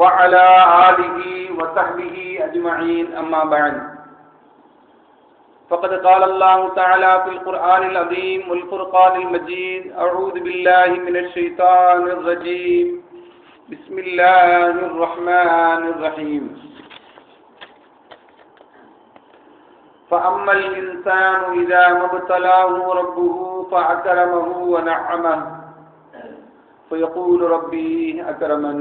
وعلى آله وصحبه أجمعين أما بعد فقد قال الله تعالى في القرآن العظيم والفرقان المجيد أعوذ بالله من الشيطان الرجيم بسم الله الرحمن الرحيم فأما الإنسان إذا ما ابتلاه ربه فأكرمه ونعمه فيقول ربي أكرمن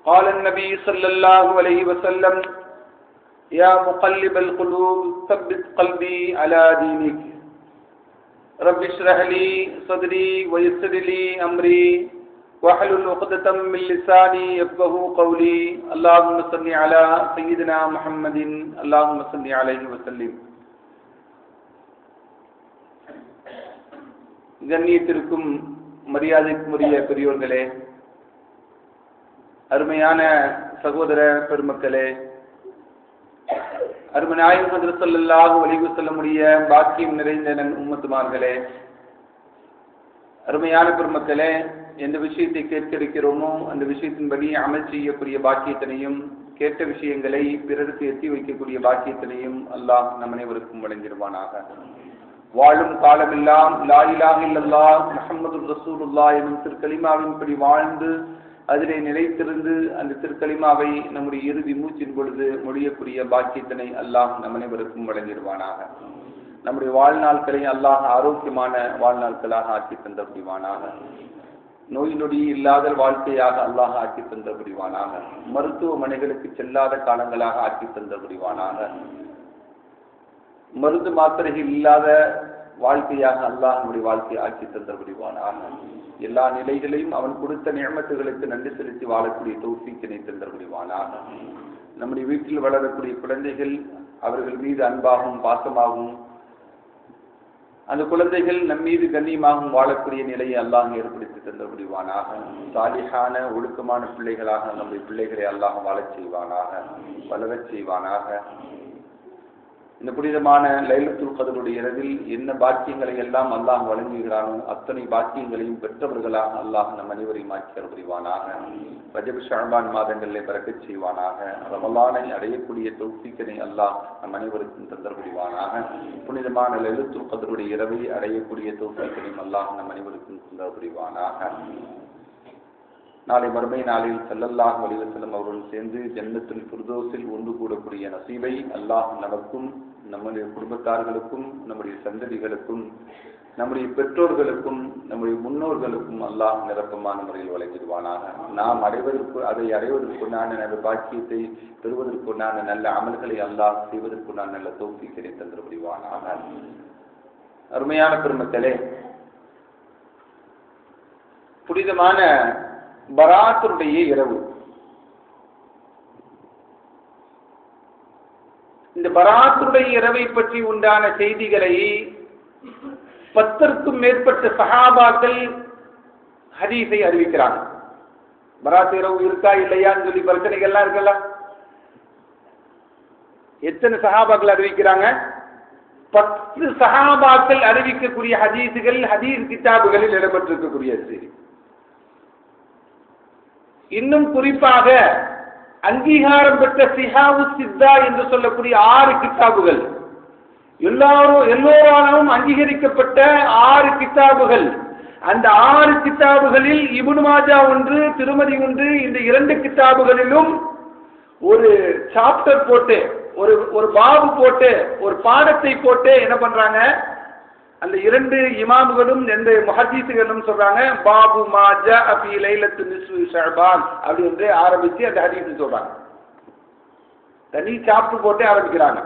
قال النبي صلى الله عليه وسلم يا مقلب القلوب ثبت قلبي على دينك رب اشرح لي صدري ويسر لي أمري واحلل عقدة من لساني يفقهوا قولي اللهم صل على سيدنا محمد اللهم صل عليه وسلم. கண்ணியத்திற்கும் மரியாதைக்குரிய பெரியோர்களே, அருமையான சகோதர பெருமக்களே, அருமை நாயகம் ஹஜ்ரத் ஸல்லல்லாஹு அலைஹி வஸல்லமுடைய பாக்கியம் நிறைந்த உம்மத்துமார்களே, அருமையான பெருமக்களே, எந்த விஷயத்தை கேட்க இருக்கிறோமோ அந்த விஷயத்தின்படி அமல் செய்யக்கூடிய பாக்கியத்தினையும் கேட்ட விஷயங்களை பிறருக்கு எத்தி வைக்கக்கூடிய பாக்கியத்தினையும் அல்லாஹ் நம் அனைவருக்கும் வழங்கிடுவானாக. வாழும் காலமெல்லாம் லா இலாஹ இல்லல்லாஹ் முஹம்மது ரசூலுல்லாஹ் எனும் திருக்கலிமாவின்படி வாழ்ந்து அதிலே நிலைத்திருந்து அந்த திருக்கலிமாவை நம்முடைய இறுதி மூச்சின் பொழுது மொழியக்கூடிய பாக்கியத்தினை அல்லாஹ் நம் அனைவருக்கும் வழங்கிடுவானாக. நம்முடைய வாழ்நாட்களை அல்லாஹ் ஆரோக்கியமான வாழ்நாட்களாக ஆக்கி தந்த புரிவானாக. நோய் நொடி இல்லாத வாழ்க்கையாக அல்லாஹ் ஆக்கி தந்த புரிவானாக. மருத்துவமனைகளுக்கு செல்லாத காலங்களாக ஆக்கி தந்த புரிவானாக. மருந்து மாத்திரைகள் இல்லாத வாழ்க்கையாக அல்லாஹ் நம்முடைய வாழ்க்கையை ஆக்கி தந்த புரிவானாக. எல்லா நிலைகளையும் அவன் கொடுத்த நியமத்துகளுக்கு நன்றி செலுத்தி வாழக்கூடிய தௌஃபீக்கினை தந்த புரிவானாக. நம்முடைய வீட்டில் வளரக்கூடிய குழந்தைகள் அவர்கள் மீது அன்பாகவும் பாசமாகவும் அந்த குழந்தைகள் நம் மீது கண்ணியமாகவும் வாழக்கூடிய நிலையை அல்லாஹ் ஏற்படுத்தி தந்த புரிவானாக. சாலிஹான ஒழுக்கமான பிள்ளைகளாக நம்முடைய பிள்ளைகளை அல்லாஹ் வாழச் செய்வானாக, வளரச் செய்வானாக. இந்த புனிதமான லைலத்துல் கத்ருடைய இரவில் என்ன பாக்கியங்களை எல்லாம் அல்லாஹ் வழங்குகிறானோ அத்தனை பாக்கியங்களையும் பெற்றவர்களாக அல்லாஹ் நம் அனைவரையும் ஆக்கி புரிவானாக. ரஜப் ஷஅபான் மாதங்களிலே பரக்கச் செய்வானாக. ரமலானை அடையக்கூடிய தௌஃபீக்கினை அல்லாஹ் நம் அனைவருக்கும் தந்தர் புரிவானாக. புனிதமான லைலத்துல் கத்ருடைய இரவை அடையக்கூடிய தௌஃபீக்கினையும் அல்லாஹ் நம் அனைவருக்கும் தந்தர் புரிவானாக. நாளை மறுமை நாளில் ஸல்லல்லாஹு அலைஹி வஸல்லம் அவருடன் சேர்ந்து ஜன்னத்துல் ஃபிர்தௌஸில் ஒன்று கூடக்கூடிய நசீபை அல்லாஹ் நமக்கும் நம்முடைய குடும்பத்தார்களுக்கும் நம்முடைய சந்ததிகளுக்கும் நம்முடைய பெற்றோர்களுக்கும் நம்முடைய முன்னோர்களுக்கும் அல்லாஹ் நிரப்பமான முறையில் வழங்கிடுவானாக. நாம் அடைவதற்குண்டான நல்ல பாக்கியத்தை பெறுவதற்குண்டான நல்ல அமல்களை அல்லாஹ் செய்வதற்குண்டான நல்ல தௌஃபீக்கை தந்து புரிவானாக. அருமையான பெருமக்களே, புனிதமான பராத்துடைய இரவு, இந்த பராத்துடைய இரவை பற்றி உண்டான செய்திகளை 10க்கும் மேற்பட்ட சஹாபாக்கள் ஹதீஸை அறிவிக்கிறாங்க. பராத் இரவு இருக்கா இல்லையான்னு சொல்லி பிரச்சனைகள்லாம் இருக்கல. எத்தனை சஹாபாக்கள் அறிவிக்கிறாங்க? 10 சஹாபாக்கள் அறிவிக்கக்கூடிய ஹதீஸுகள் ஹதீஸ் கிதாபுகளில் இடம்பெற்றிருக்கக்கூடிய செய்தி. இன்னும் குறிப்பாக அங்கீகாரம் பெற்ற சிஹாவு சித்தா என்று சொல்லக்கூடிய 6 கிதாபுகள், எல்லோராலும் அங்கீகரிக்கப்பட்ட 6 கிதாபுகள். அந்த 6 கிதாபுகளில் இப்னு மாஜா ஒன்று, திருமதி ஒன்று. இந்த 2 கிதாபுகளிலும் ஒரு சாப்டர் போட்டு, ஒரு பாபு போட்டு, ஒரு பாடத்தை போட்டு என்ன பண்றாங்க, அந்த 2 இமாம்களும் 2 முஹத்தீஸ்களும் சொல்றாங்க பாபு மாஜா ஃபீ லைலத்து நிஸ்ஃபி ஷஅபான் அப்படி என்று ஆரம்பிச்சு அந்த ஹதீஸ் சொல்றாங்க. தனி சாப்டர் போட்டு ஆரம்பிக்கிறாங்க.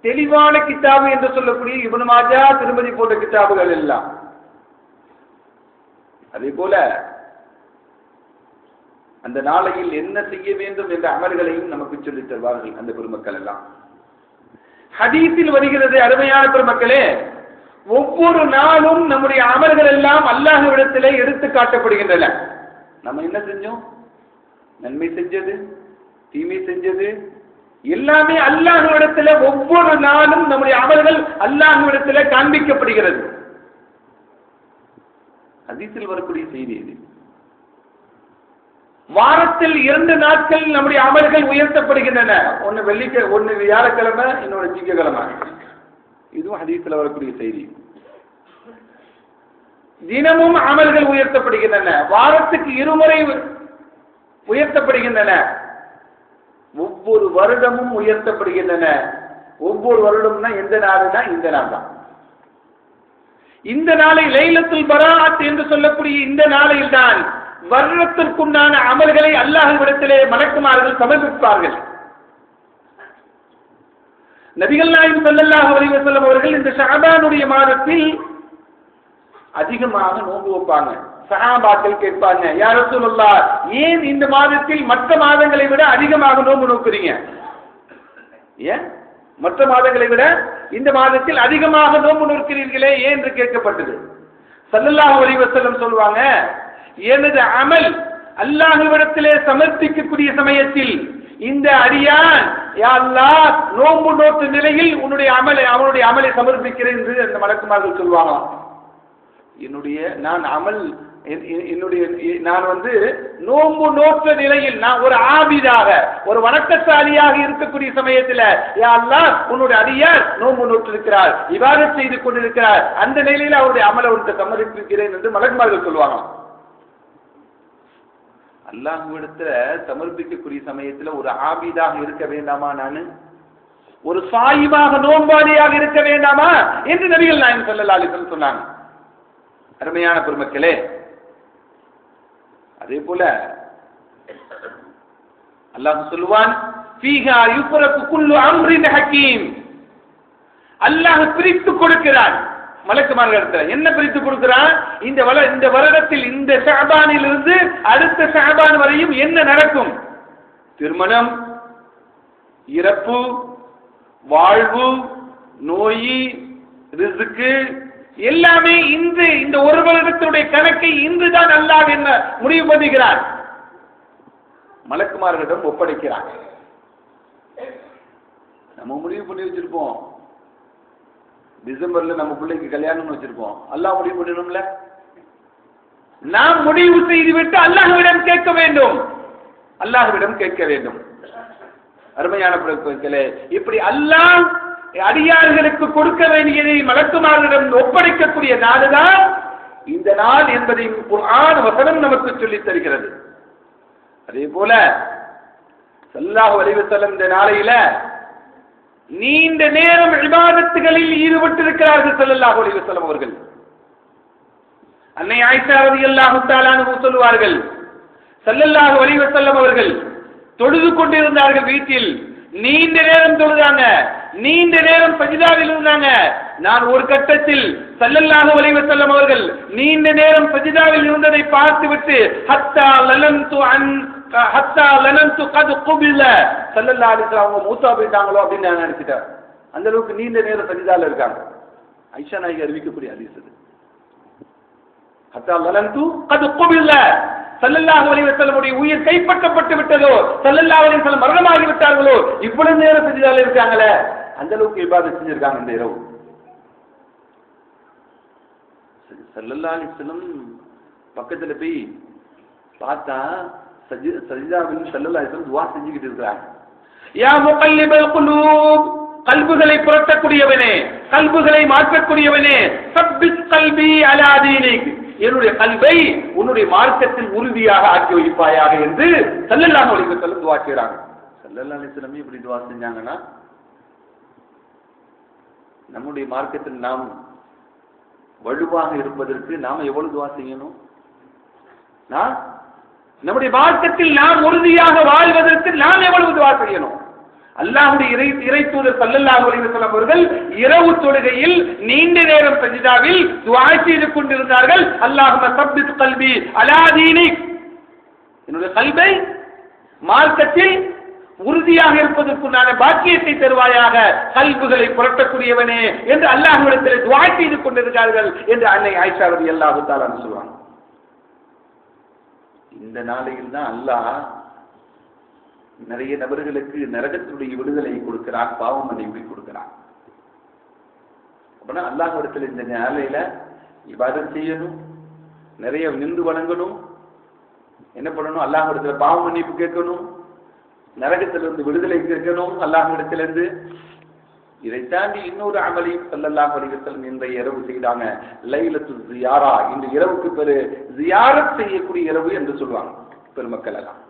தெளிவான கிதாபு என்று சொல்லக்கூடிய இப்னு மாஜா, திருமதி போன்ற கிதாபுகள் எல்லாம். அதே போல அந்த நாளையில் என்ன செய்ய வேண்டும் என்ற அமல்களையும் நமக்கு சொல்லித் தருவார்கள் அந்த பெருமக்கள் எல்லாம். ஹதீஸில் வருகிறது அருமையான பெருமக்களே, ஒவ்வொரு நாளும் நம்முடைய அமல்கள் எல்லாம் அல்லாஹ்விடத்திலே எடுத்து காட்டப்படுகின்றன. நம்ம என்ன செஞ்சோம்? நன்மை செஞ்சது, தீமை செஞ்சது எல்லாமே அல்லாஹ்விடத்திலே ஒவ்வொரு நாளும் நம்முடைய அமல்கள் அல்லாஹ்விடத்திலே காண்பிக்கப்படுகிறது. ஹதீஸில் வரக்கூடிய செய்தி இது. வாரத்தில் 2 நாட்கள் நம்முடைய அமல்கள் உயர்த்தப்படுகின்றன. ஒன்னு வியாழக்கிழமை, இன்னொரு திங்கக்கிழமை. இதுவும் ஹதீஸ்ல வரக்கூடிய செய்தி. தினமும் அமல்கள் உயர்த்தப்படுகின்றன. வாரத்துக்கு 2 முறை உயர்த்தப்படுகின்றன. ஒவ்வொரு வருடமும் உயர்த்தப்படுகின்றன. ஒவ்வொரு வருடம்னா எந்த நாளுனா இந்த நாள் தான். இந்த நாளை லைலத்துல் பராஅத் என்று சொல்லக்கூடிய இந்த நாளில் தான் வருடத்திற்குண்டான அமல்களை அல்லாஹ்விடத்திலே மலக்குமார்கள் சமர்ப்பிப்பார்கள். நபிகள் நாயகம் ஸல்லல்லாஹு அலைஹி வஸல்லம் அவர்கள் இந்த ஷஅபானுடைய மாதத்தில் அதிகமாக நோன்பு வைப்பாங்க. சஹாபாக்கள் கேட்பாங்க, யா ரசூலுல்லாஹ், ஏன் இந்த மாதத்தில் மற்ற மாதங்களை விட அதிகமாக நோன்பு நோக்குறீங்க? ஏன் மற்ற மாதங்களை விட இந்த மாதத்தில் அதிகமாக நோன்பு நோக்கிறீர்களே ஏன் என்று கேட்கப்பட்டது. ஸல்லல்லாஹு அலைஹி வஸல்லம் சொல்வாங்க, எனது அமல் அல்லாஹ்விடத்திலே சமர்ப்பிக்கக்கூடிய சமயத்தில் இந்த அடியான் யா அல்லாஹ் நோன்பு நோற்ற நிலையில் அவனுடைய அமலை சமர்ப்பிக்கிறேன் என்று அந்த மலக்குமார்கள் சொல்வாங்க. நான் நோன்பு நோற்ற நிலையில் நான் ஒரு ஆபிதாக, ஒரு வணக்கசாலியாக இருக்கக்கூடிய சமயத்தில் யா அல்லாஹ் உன்னுடைய அடியார் நோன்பு நோற்றிருக்கிறார், இபாதத் செய்து கொண்டிருக்கிறார், அந்த நிலையில் அவருடைய அமலை உனக்கு சமர்ப்பிக்கிறேன் என்று மலக்குமார்கள் சொல்லுவாங்க. அல்லாஹ்விடத்துல சமர்ப்பிக்கக்கூடிய சமயத்துல ஒரு ஆபிதாக இருக்க வேண்டாமா? நான் ஒரு சாயிபாக நோன்பாளியாக இருக்க வேண்டாமா என்று நபிகள் நாயகம் ஸல்லல்லாஹு அலைஹி வஸல்லம் சொன்னாங்க. அருமையான பெருமக்களே, அதே போல அல்லாஹ் சொல்லுவான், ஃபீஹா யுஃபரகு குல்லு அம்ரின் ஹகீம். அல்லாஹ் பிரித்து கொடுக்கிறான் மலக்குமார்களிடத்தில். என்ன பிரித்து கொடுக்கிறான்? இந்த வருடத்தில் இந்த ஷஅபானில் இருந்து அடுத்த ஷஅபான் வரையும் என்ன நடக்கும்? திருமணம், இறப்பு, வாழ்வு, நோய், ரிஸ்க் எல்லாமே இந்த ஒரு வருடத்தினுடைய கணக்கை இன்றுதான் அல்லாஹ் என்ன முடிவு பண்ணுகிறார், மலக்குமார்களிடம் ஒப்படைக்கிறார். நம்ம முடிவு பண்ணி வச்சிருப்போம், டிசம்பர்ல நம்ம பிள்ளைக்கு கல்யாணம்னு வச்சிருப்போம். அல்லாஹ் முடிவு பண்ணணும்ல. நாம் முடிவு செய்துவிட்டு அல்லாஹ்விடம் கேட்க வேண்டும். அருமையான பிள்ளைகளே, இப்படி அல்லாஹ் அடியார்களுக்கு கொடுக்க வேண்டியதை மலக்குமார்களிடம் ஒப்படைக்கக்கூடிய நாடுதான் இந்த நாள் என்பதை குர்ஆன் வசனம் நமக்கு சொல்லித் தருகிறது. அதே போல ஸல்லல்லாஹு அலைஹி வஸல்லம் இந்த நாளையில நீண்ட நேரம் இபாதத்துகளில் ஈடுபட்டிருக்கிறார்கள் ஸல்லல்லாஹு அலைஹி வஸல்லம் அவர்கள். அன்னை ஆயிஷா ரலியல்லாஹு தஆலா அன்ஹா சொல்வார்கள், ஸல்லல்லாஹு அலைஹி வஸல்லம் அவர்கள் தொழுது கொண்டிருந்தார்கள். வீட்டில் நீண்ட நேரம் தொழுதாங்க, நீண்ட நேரம் சஜிதாவில் இருந்தாங்க. நான் ஒரு கட்டத்தில் ஸல்லல்லாஹு அலைஹி வஸல்லம் அவர்கள் நீண்ட நேரம் சஜிதாவில் இருந்ததை பார்த்துவிட்டு ஹத்தா லனன்து கத் குபில ஸல்லல்லாஹு அலைஹி வஸல்லம் அவங்க மூத்தா போயிட்டாங்களோ அப்படின்னு நான் நினைச்சிட்டேன். அந்த அளவுக்கு நீண்ட நேரம் சஜிதால இருக்காங்க. ஆயிஷா நாயகி அறிவிக்கக்கூடிய ஹதீஸ் இது. ஹத்தா லனன்து கத் குபில, ஸல்லல்லாஹு அலைஹி வஸல்லம் உடைய உயிர் கைப்பற்றப்பட்டு விட்டதோ, ஸல்லல்லாஹு அலைஹி வஸல்லம் மரணமாகி விட்டார்களோ, இவ்வளவு நேரம் சஜிதால இருக்காங்களே, அந்த அளவுக்கு இபாதத் செஞ்சிருக்காங்க இந்த இரவு. ஸல்லல்லாஹு அலைஹி வஸல்லம் பக்கத்துல போய் பார்த்தா சஜிதாவில் ஸல்லல்லாஹு அலைஹி வஸல்லம் துஆ செஞ்சுக்கிட்டு இருக்காங்க. யா முகல்லிபல் குலூப், கல்புகளை புரட்டக்கூடியவனே, கல்புகளை மாற்றக்கூடியவனே, சப்பித் கல்பி அலா தீனிக், என்னுடைய கல்வை உன்னுடைய மார்க்கத்தில் உறுதியாக ஆக்கி வைப்பாயாக என்று ஸல்லல்லாஹு அலைஹி வஸல்லம் துஆ செய்றாங்க. ஸல்லல்லாஹு அலைஹி வஸல்லம் இப்படி துஆ செஞ்சாங்கன்னா நம்முடைய மார்க்கத்தில் நாம் வலுவாக இருப்பதற்கு நாம் எவ்வளவு துஆ செய்யணும்? நம்முடைய மார்க்கத்தில் நாம் உறுதியாக வாழ்வதற்கு நாம் எவ்வளவு துஆ செய்யணும்? அல்லாஹ்வுடைய இறை தூதர் ஸல்லல்லாஹு அலைஹி வஸல்லம் அவர்கள் இரவு தொழுகையில் நீண்ட நேரம் சஜிதாவில் துஆ செய்து கொண்டிருந்தார்கள். அல்லாஹும்ம சப்பித் கல்பி அலா தீனிக், என்னுடைய கல்பை மார்க்கத்தில் உறுதியாக இருப்பதற்குண்டான பாக்கியத்தை தருவாயாக, கல்புகளை புரட்டக்கூடியவனே என்று அல்லாஹ்விடத்தில் துஆ செய்து கொண்டிருக்கிறார்கள் என்று அன்னை ஆயிஷா ரலியல்லாஹு தஆலா சொல்றாங்க. இந்த நாளையில் தான் அல்லாஹ் நிறைய நபர்களுக்கு நரகத்துடைய விடுதலை கொடுக்கிறான், பாவ மன்னிப்பை கொடுக்கிறான். அப்படின்னா அல்லாஹ்விடத்தில் இந்த நாளையில இபாதத் செய்யணும், நிறைய நின்று வணங்கணும், என்ன பண்ணணும்? அல்லாஹ்விடத்துல பாவ மன்னிப்பு கேட்கணும், நரகத்திலிருந்து விடுதலை கேட்கணும் அல்லாஹ்விடத்திலிருந்து. இதை தாண்டி இன்னொரு அமலையும் ஸல்லல்லாஹு அலைஹி வஸல்லம் இந்த இரவு செய்தாங்க, லைலத்து ஜியாரா. இந்த இரவுக்கு பேரு ஜியாரத் செய்யக்கூடிய இரவு என்று சொல்லுவாங்க பெருமக்கள் எல்லாம்.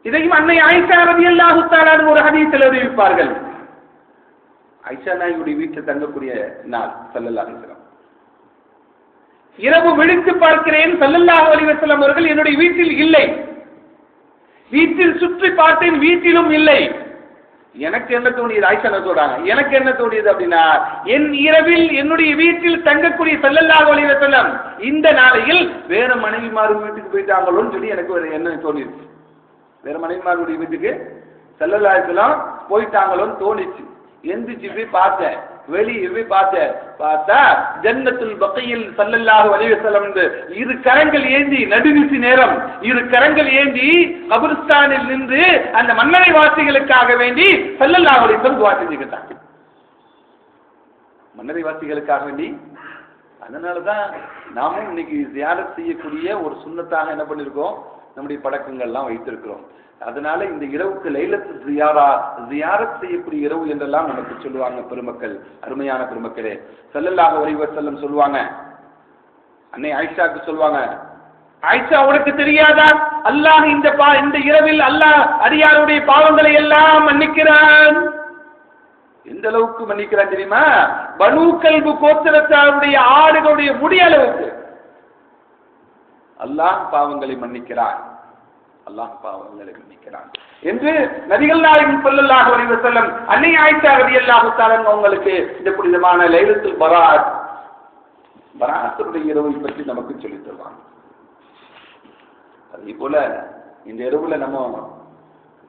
இதையும் அன்னை ஆயிஷா ரலியல்லாஹு தஆலா ஒரு ஹதீஸில் அறிவிப்பார்கள். ஆயிஷா நாயுடைய வீட்டில் தங்கக்கூடிய நாள் ஸல்லல்லாஹு அலைஹி வஸல்லம். இரவு விழித்து பார்க்கிறேன், ஸல்லல்லாஹு அலைஹி வஸல்லம் அவர்கள் என்னுடைய வீட்டில் இல்லை. வீட்டில் சுற்றி பார்த்தேன், வீட்டிலும் இல்லை. எனக்கு என்ன தோணியது? ஆயிஷா சொல்றாங்க, எனக்கு என்ன தோணியது அப்படின்னா, என் இரவில் என்னுடைய வீட்டில் தங்கக்கூடிய ஸல்லல்லாஹு அலைஹி வஸல்லம் இந்த நாளையில் வேற மனைவிமார் வீட்டுக்கு போயிட்டாங்களோன்னு சொல்லி எனக்கு ஒரு எண்ணம் தோணிடுச்சு. வேற மனைவிமாருடைய வீட்டுக்கு ஸல்லல்லாஹு அலைஹி வஸல்லம் போயிட்டாங்களோன்னு தோணிச்சு. எந்திரிச்சு போய் பார்த்தேன், வெளியே போய் பார்த்தா ஜன்னத்துல் பக்கீல் ஸல்லல்லாஹு அலைஹி வஸல்லம் இரு கரங்கள் ஏந்தி, நடுநிசி நேரம் இரு கரங்கள் ஏந்தி கபிரிஸ்தானில் நின்று அந்த மன்னரை வாசிகளுக்காக வேண்டி ஸல்லல்லாஹு அலைஹி வஸல்லம் துஆ செஞ்சுக்கிட்டாங்க. மன்னரை வாசிகளுக்காக வேண்டி. அதனாலதான் நாமும் இன்னைக்கு ஜியாரத் செய்யக்கூடிய ஒரு சுன்னத்தாக என்ன பண்ணிருக்கோம், நம்முடைய பழக்கங்கள்லாம் வைத்திருக்கிறோம். அதனால இந்த இரவுக்கு லைலத்து ஜியாரா, ஜியாரத் செய்யக்கூடிய இரவு என்றெல்லாம் நமக்கு சொல்லுவாங்க பெருமக்கள், அருமையான பெருமக்களே. ஸல்லல்லாஹு அலைஹி வஸல்லம் சொல்லுவாங்க, அன்னை ஆயிஷாக்கு சொல்லுவாங்க, ஆயிஷா உனக்கு தெரியாதா, அல்லாஹ் இந்த இரவில் அல்லாஹ் அடியாருடைய பாவங்களை எல்லாம் மன்னிக்கிறான். எந்த அளவுக்கு மன்னிக்கிறான் தெரியுமா? பனூ கல்பு கோத்திரத்தாருடைய ஆடுகளுடைய முடி அளவுக்கு அல்லாஹ் பாவங்களை மன்னிக்கிறான், அல்லாஹ் பாவங்களை மன்னிக்கிறான் என்று நபிகள் நாயகம் ஸல்லல்லாஹு அலைஹி வஸல்லம் அன்னை ஆயிஷா ரலியல்லாஹு தஆலா அவங்களுக்கு இந்த புனிதமான லைலத்துல் பராத், பராத்துடைய இரவை பற்றி நமக்கு சொல்லித் தருவாங்க. அதே போல இந்த இரவுல நம்ம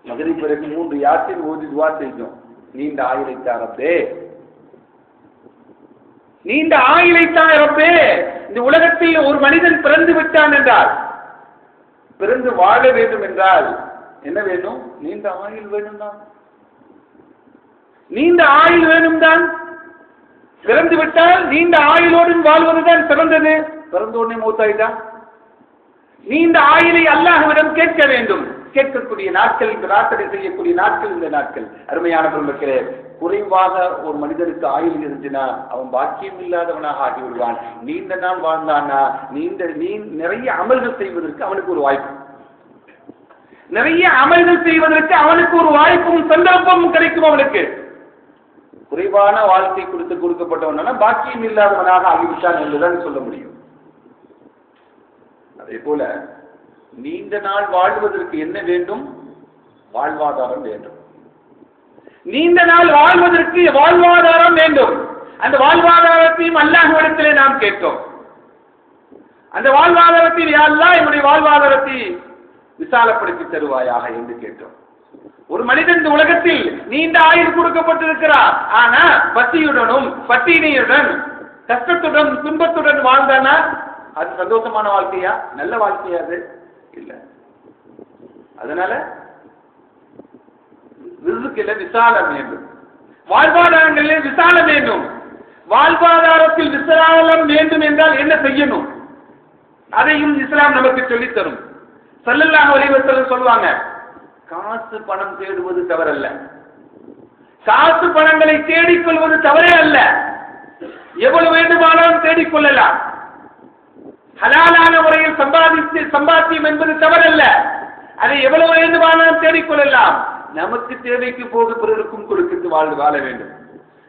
மகரிப் பிறகு 3 யாசின் ஓதி துஆ செய்தோம். நீண்ட ஆயுளை தா ரப்பே, நீண்ட ஆயுளை தா ரப்பே. இந்த உலகத்தில் ஒரு மனிதன் பிறந்து விட்டான் என்றால், பிறந்து வாழ வேண்டும் என்றால் என்ன வேண்டும்? நீண்ட ஆயுள் வேண்டும் தான். நீண்ட ஆயுள் வேண்டும் தான். பிறந்து விட்டால் நீண்ட ஆயுளோடு வாழ்வதுதான் சிறந்தது. பிறந்த உடனே மௌத்தாயிட்டான். நீண்ட ஆயுளை அல்லாஹ்விடம் கேட்க வேண்டும். கேட்கக்கூடிய நாட்கள், பிரார்த்தனை செய்யக்கூடிய நாட்கள் இந்த நாட்கள். அருமையான பெருமக்களே, குறைவாக ஒரு மனிதனுக்கு ஆயுள் இருந்துச்சுன்னா அவன் பாக்கியம் இல்லாதவனாக ஆகிவிடுவான். நீண்ட நாள் வாழ்ந்தானா நிறைய அமல்கள் செய்வதற்கு அவனுக்கு ஒரு வாய்ப்பு, நிறைய அமல்கள் செய்வதற்கு அவனுக்கு ஒரு வாய்ப்பும் சந்தர்ப்பமும் கிடைக்கும். அவனுக்கு குறைவான வாழ்க்கை கொடுக்கப்பட்டவனா பாக்கியம் இல்லாதவனாக ஆகிவிட்டான் என்றுதான் சொல்ல முடியும். அதே போல நீண்ட நாள் வாழ்வதற்கு என்ன வேண்டும்? வாழ்வாதாரம் வேண்டும். நீண்ட நாள் வாழ்வதற்கு வாழ்வாதாரம் வேண்டும். அந்த வாழ்வாதாரத்தையும் அல்லாஹ்விடத்திலே நாம் கேட்டோம். அந்த வாழ்வாதாரத்தில் யா அல்லாஹ் என்னுடைய வாழ்வாதாரத்தை விசாலப்படுத்தி தருவாயாக என்று கேட்டோம். ஒரு மனிதன் இந்த உலகத்தில் நீண்ட ஆயுள் கொடுக்கப்பட்டிருக்கிறார். ஆனா பசியுடனும் பட்டினியுடன் கஷ்டத்துடன் துன்பத்துடன் வாழ்ந்தானா அது சந்தோஷமான வாழ்க்கையா? நல்ல வாழ்க்கையா? அது இல்ல. அதனால ரிஸ்கில விசாலம் வேண்டும், வாழ்வாதாரங்களில் விசாலம் வேண்டும். வாழ்வாதாரத்தில் விசாலம் வேண்டும் என்றால் என்ன செய்யணும்? அதையும் இஸ்லாம் நமக்கு சொல்லித் தரும். ஸல்லல்லாஹு அலைஹி வஸல்லம் சொல்லுவாங்க, காசு பணம் தேடுவது தவறல்ல, காசு பணங்களை தேடிக்கொள்வது தவறே அல்ல. எவ்வளவு வேண்டுமானாலும் தேடிக்கொள்ளலாம். ஹலாலான முறையில் சம்பாத்தியம் என்பது தவறல்ல. அதை எவ்வளவு வேண்டுமானாலும் தேடிக்கொள்ளலாம். நமக்கு தேவைக்கு போக பிறருக்கும் கொடுத்து வாழ வேண்டும்.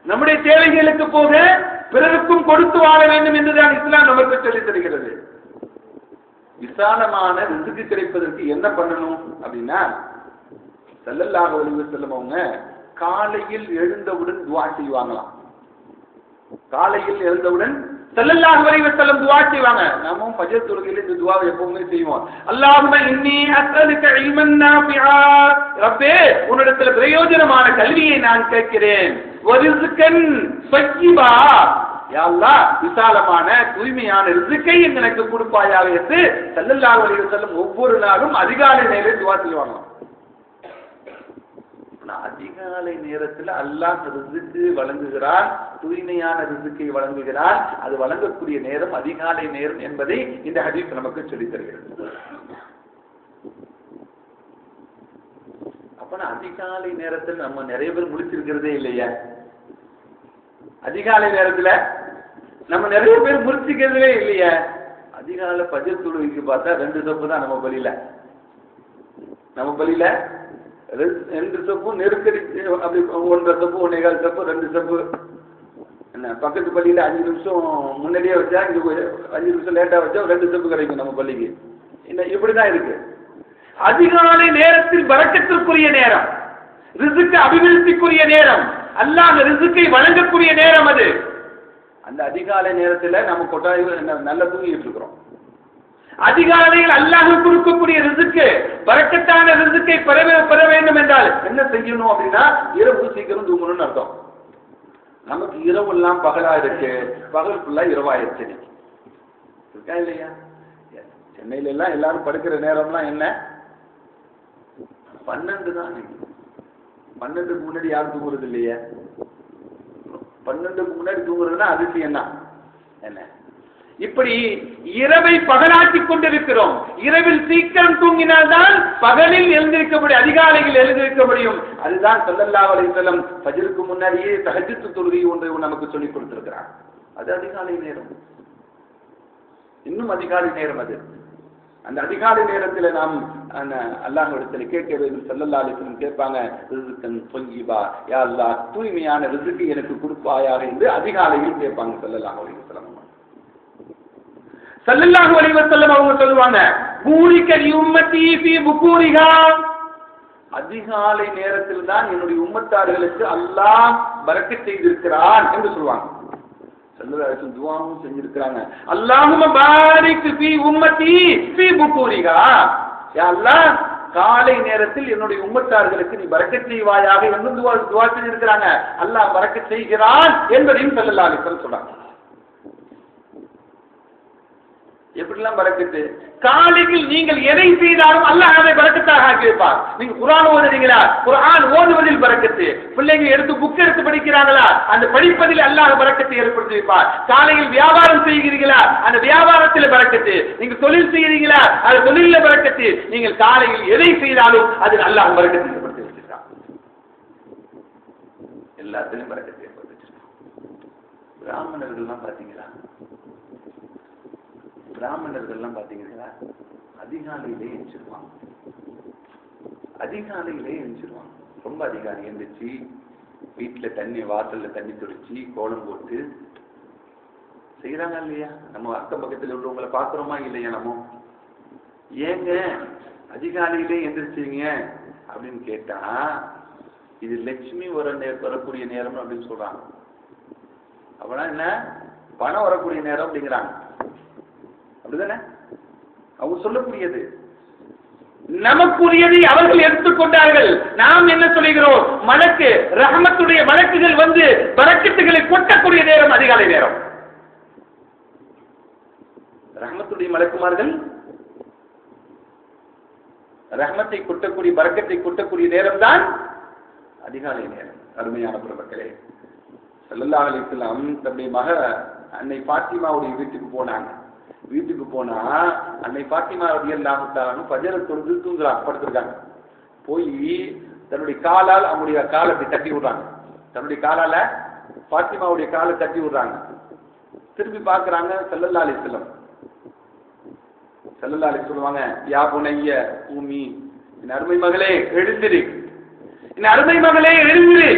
நம்முடைய தேவைகளுக்கு போக பிறருக்கும் கொடுத்து வாழ வேண்டும் என்றுதான் இஸ்லாம் நமக்கு சொல்லித் தருகிறது. விசாலமான ரிஸ்க் கிடைப்பதற்கு என்ன பண்ணணும் அப்படின்னா, ஸல்லல்லாஹு அலைஹி வஸல்லம் அவங்க காலையில் எழுந்தவுடன் துஆ செய்வாங்களாம். காலையில் எழுந்தவுடன் ஸல்லல்லாஹு அலைஹி வஸல்லம் துஆ செய்வாங்க. நாமும் ஃபஜ்ர் தொழுகையில் இந்த துஆவை எப்பவுமே செய்வோம். அல்லாஹும்ம இன்னி அஸ்அலுக இல்மன் நாஃபிஆ, ரப்பே உன்னிடத்துல பிரயோஜனமான கல்வியை நான் கேட்கிறேன். வரிஸ்கன் ஸய்யிபா, யா அல்லாஹ் விசாலமான தூய்மையான ரிஸ்கை எனக்கு கொடுப்பாயாக என்று ஸல்லல்லாஹு அலைஹி வஸல்லம் ஒவ்வொரு நாளும் அதிகாலை நேரத்தில் துஆ செய்வாங்க. அதிகாலை நேரத்தில் அல்லாஹ் ரிசுக்கு வழங்குகிறான், தூய்மையான ரிசுக்கை வழங்குகிறான். அது வழங்கக்கூடிய நேரம் அதிகாலை நேரம் என்பதை இந்த ஹதீஸ் நமக்கு சொல்லித் தருகிறது. அப்ப அதிகாலை நேரத்தில் நம்ம நிறைய பேர் முடிச்சிருக்கிறதே இல்லையா? அதிகாலை நேரத்துல நம்ம நிறைய பேர் முடிச்சுக்கிறதே இல்லையா? அதிகாலை பஜர் தொழுகைக்கு பார்த்தா 2 சொப்பு தான் நம்ம பள்ளியில 2 சொப்பு நெருக்கடி, அப்படி 1.5 சொப்பு 1.25 சொப்பு 2 சொப்பு. என்ன பக்கத்து பள்ளியில 5 நிமிஷம் முன்னாடியே வச்சா, இங்க 5 நிமிஷம் லேட்டா வச்சா 2 சொப்பு கிடைக்கும் நம்ம பள்ளிக்கு. என்ன இப்படிதான் இருக்கு. அதிகாலை நேரத்தில் பரக்கத்திற்குரிய நேரம், ரிசுக்கு அபிவிருத்திக்குரிய நேரம், அல்லாஹ் ரிசுக்கை வழங்கக்கூடிய நேரம் அது. அந்த அதிகாலை நேரத்துல நம்ம கொட்டாய் நல்லா தூங்கிட்டு இருக்கிறோம். அதிகாலையில் அல்லாஹ் கொடுக்கக்கூடிய ரிசுக்கு, பரக்கத்தான ரிசுக்கை பெற வேண்டும் என்றால் என்ன செய்யணும் அப்படின்னா, இரவு சீக்கிரம் தூங்கணும்னு அர்த்தம். நமக்கு இரவு எல்லாம் பகலா இருக்கு, பகல் ஃபுல்லா இரவாயிருச்சு. இருக்கா இல்லையா? சென்னையில எல்லாம் எல்லாரும் படுக்கிற நேரம்லாம் என்ன? 12 தான். 12க்கு முன்னாடி யாரும் தூங்குறது இல்லையே. 12க்கு முன்னாடி தூங்குறதுன்னா அதுக்கு என்ன? இப்படி இரவை பகலாக்கி கொண்டிருக்கிறோம். இரவில் சீக்கிரம் தூங்கினால்தான் பகலில் எழுந்திருக்க முடியும், அதிகாலையில் எழுந்திருக்க முடியும். அதுதான் ஸல்லல்லாஹு அலைஹி வஸல்லம் ஃபஜ்ருக்கு முன்னாடியே தஹஜ்ஜுத் தொழுகை ஒன்றை நமக்கு சொல்லிக் கொடுத்திருக்கிறார். அது அதிகாலை நேரம், இன்னும் அதிகாலை நேரம் அது. அந்த அதிகாலை நேரத்தில் நாம் அல்லாஹ்விடத்தில் கேட்க வேண்டும். ஸல்லல்லாஹு அலைஹி வஸல்லம் கேட்பாங்க, ரிஸ்கன் தொய்யிபா, யா அல்லாஹ் தூய்மையான ரிஸ்கை எனக்கு கொடுப்பாயாக என்று அதிகாலையில் கேட்பாங்க ஸல்லல்லாஹு அலைஹி வஸல்லம். ஸல்லல்லாஹு அலைஹி வஸல்லம் அவங்க சொல்லுவாங்க, பூரிக லிஉம்மத்தி ஃபீ புகூரிஹா, அதிகாலை நேரத்தில் தான் என்னுடைய உம்மத்தார்களுக்கு அல்லாஹ் பரக்கத் செய்திருக்கிறான் என்று சொல்லுவாங்க. ஸல்லல்லாஹு அலைஹி வஸல்லம் துஆவும் செஞ்சிருக்காங்க, அல்லாஹும்ம பாரிக் ஃபீ உம்மத்தி ஃபீ புகூரிஹா, யா அல்லாஹ் காலை நேரத்தில் என்னுடைய உம்மத்தார்களுக்கு நீ பரக்கத் செய்வாயாக என்று துஆ செஞ்சிருக்காங்க. அல்லாஹ் பரக்கத் செய்கிறான் என்பதையும் ஸல்லல்லாஹு அலைஹி வஸல்லம் சொல்றாங்க. எப்படிலாம் பரக்கத்து? காலையில் நீங்கள் எதை செய்தாலும் அல்லாஹ் அதை பரக்கத்தாக ஆக்கி வைப்பார். நீங்க குர்ஆன் ஓதுறீங்களா, குர்ஆன் ஓதுவதில் பரக்கத்து. பிள்ளைங்க எடுத்து புக் எடுத்து படிக்கிறாங்களா, அந்த படிப்பதில் அல்லாஹ் பரக்கத்தை ஏற்படுத்தி வைப்பார். காலையில் வியாபாரம் செய்கிறீர்களா, அந்த வியாபாரத்தில் பரக்கத்து. நீங்க தொழில் செய்கிறீங்களா, அந்த தொழில பரக்கத்து. நீங்கள் காலையில் எதை செய்தாலும் அதில் அல்லாஹ் பரக்கத்தை ஏற்படுத்தி வச்சிருக்கான். எல்லாத்திலும் பரக்கத்தை ஏற்படுத்தி வச்சிருக்கான். பிராமணர்கள்லாம் பாத்தீங்களா, பிராமணர்கள்லாம் பாத்தீங்கன்னா அதிகாலையிலே எழுந்திருவாங்க. ரொம்ப அதிகாலை எழுந்திரிச்சு வீட்டுல தண்ணி, வாசல்ல தண்ணி தொளிச்சு கோலம் போட்டு செய்யறாங்க இல்லையா? நம்ம அக்கம் பக்கத்துல உள்ளவங்களை பாக்குறோமா இல்லையா? நம்ம ஏங்க அதிகாலையிலே எந்திரிச்சீங்க அப்படின்னு கேட்டா, இது லட்சுமி வரக்கூடிய நேரம் அப்படின்னு சொல்றாங்க. அப்படின்னா என்ன? பணம் வரக்கூடிய நேரம் அப்படிங்கிறாங்க. அப்படிதானே அவங்க சொல்லக்கூடியது. நமக்குரியதை அவர்கள் எடுத்துக்கொண்டார்கள். நாம் என்ன சொல்லுகிறோம்? மலக்கு, ரஹமத்துடைய மலக்குகள் வந்து பரக்கத்துகளை கொட்டக்கூடிய நேரம் அதிகாலை நேரம். ரஹமத்துடைய மலக்குமார்கள் ரஹமத்தை கொட்டக்கூடிய, பரக்கத்தை கொட்டக்கூடிய நேரம் தான் அதிகாலை நேரம். அருமையான பெருமக்களே, ஸல்லல்லாஹு அலைஹி வஸல்லம் தன்னுடைய மக அன்னை பாத்திமாவுடைய வீட்டுக்கு போனாங்க. வீட்டுக்கு போனா அன்னை பாத்திமா ரலியல்லாஹு தஆலா ஃபஜ்ர் தொழுது தூங்குறாங்க, படுத்திருக்காங்க. போய் தன்னுடைய காலால் அவங்களுடைய காலை அப்படி தட்டி விடுறாங்க. தன்னுடைய காலால பாத்திமாவுடைய காலை தட்டி விடுறாங்க. திரும்பி பார்க்கறாங்க ஸல்லல்லாஹு அலைஹி வஸல்லம். ஸல்லல்லாஹு அலைஹி சொல்லுவாங்க, யா புனைய பூமி, என் அருமை மகளே எழுந்திரு, என் அருமை மகளே எழுந்திரு,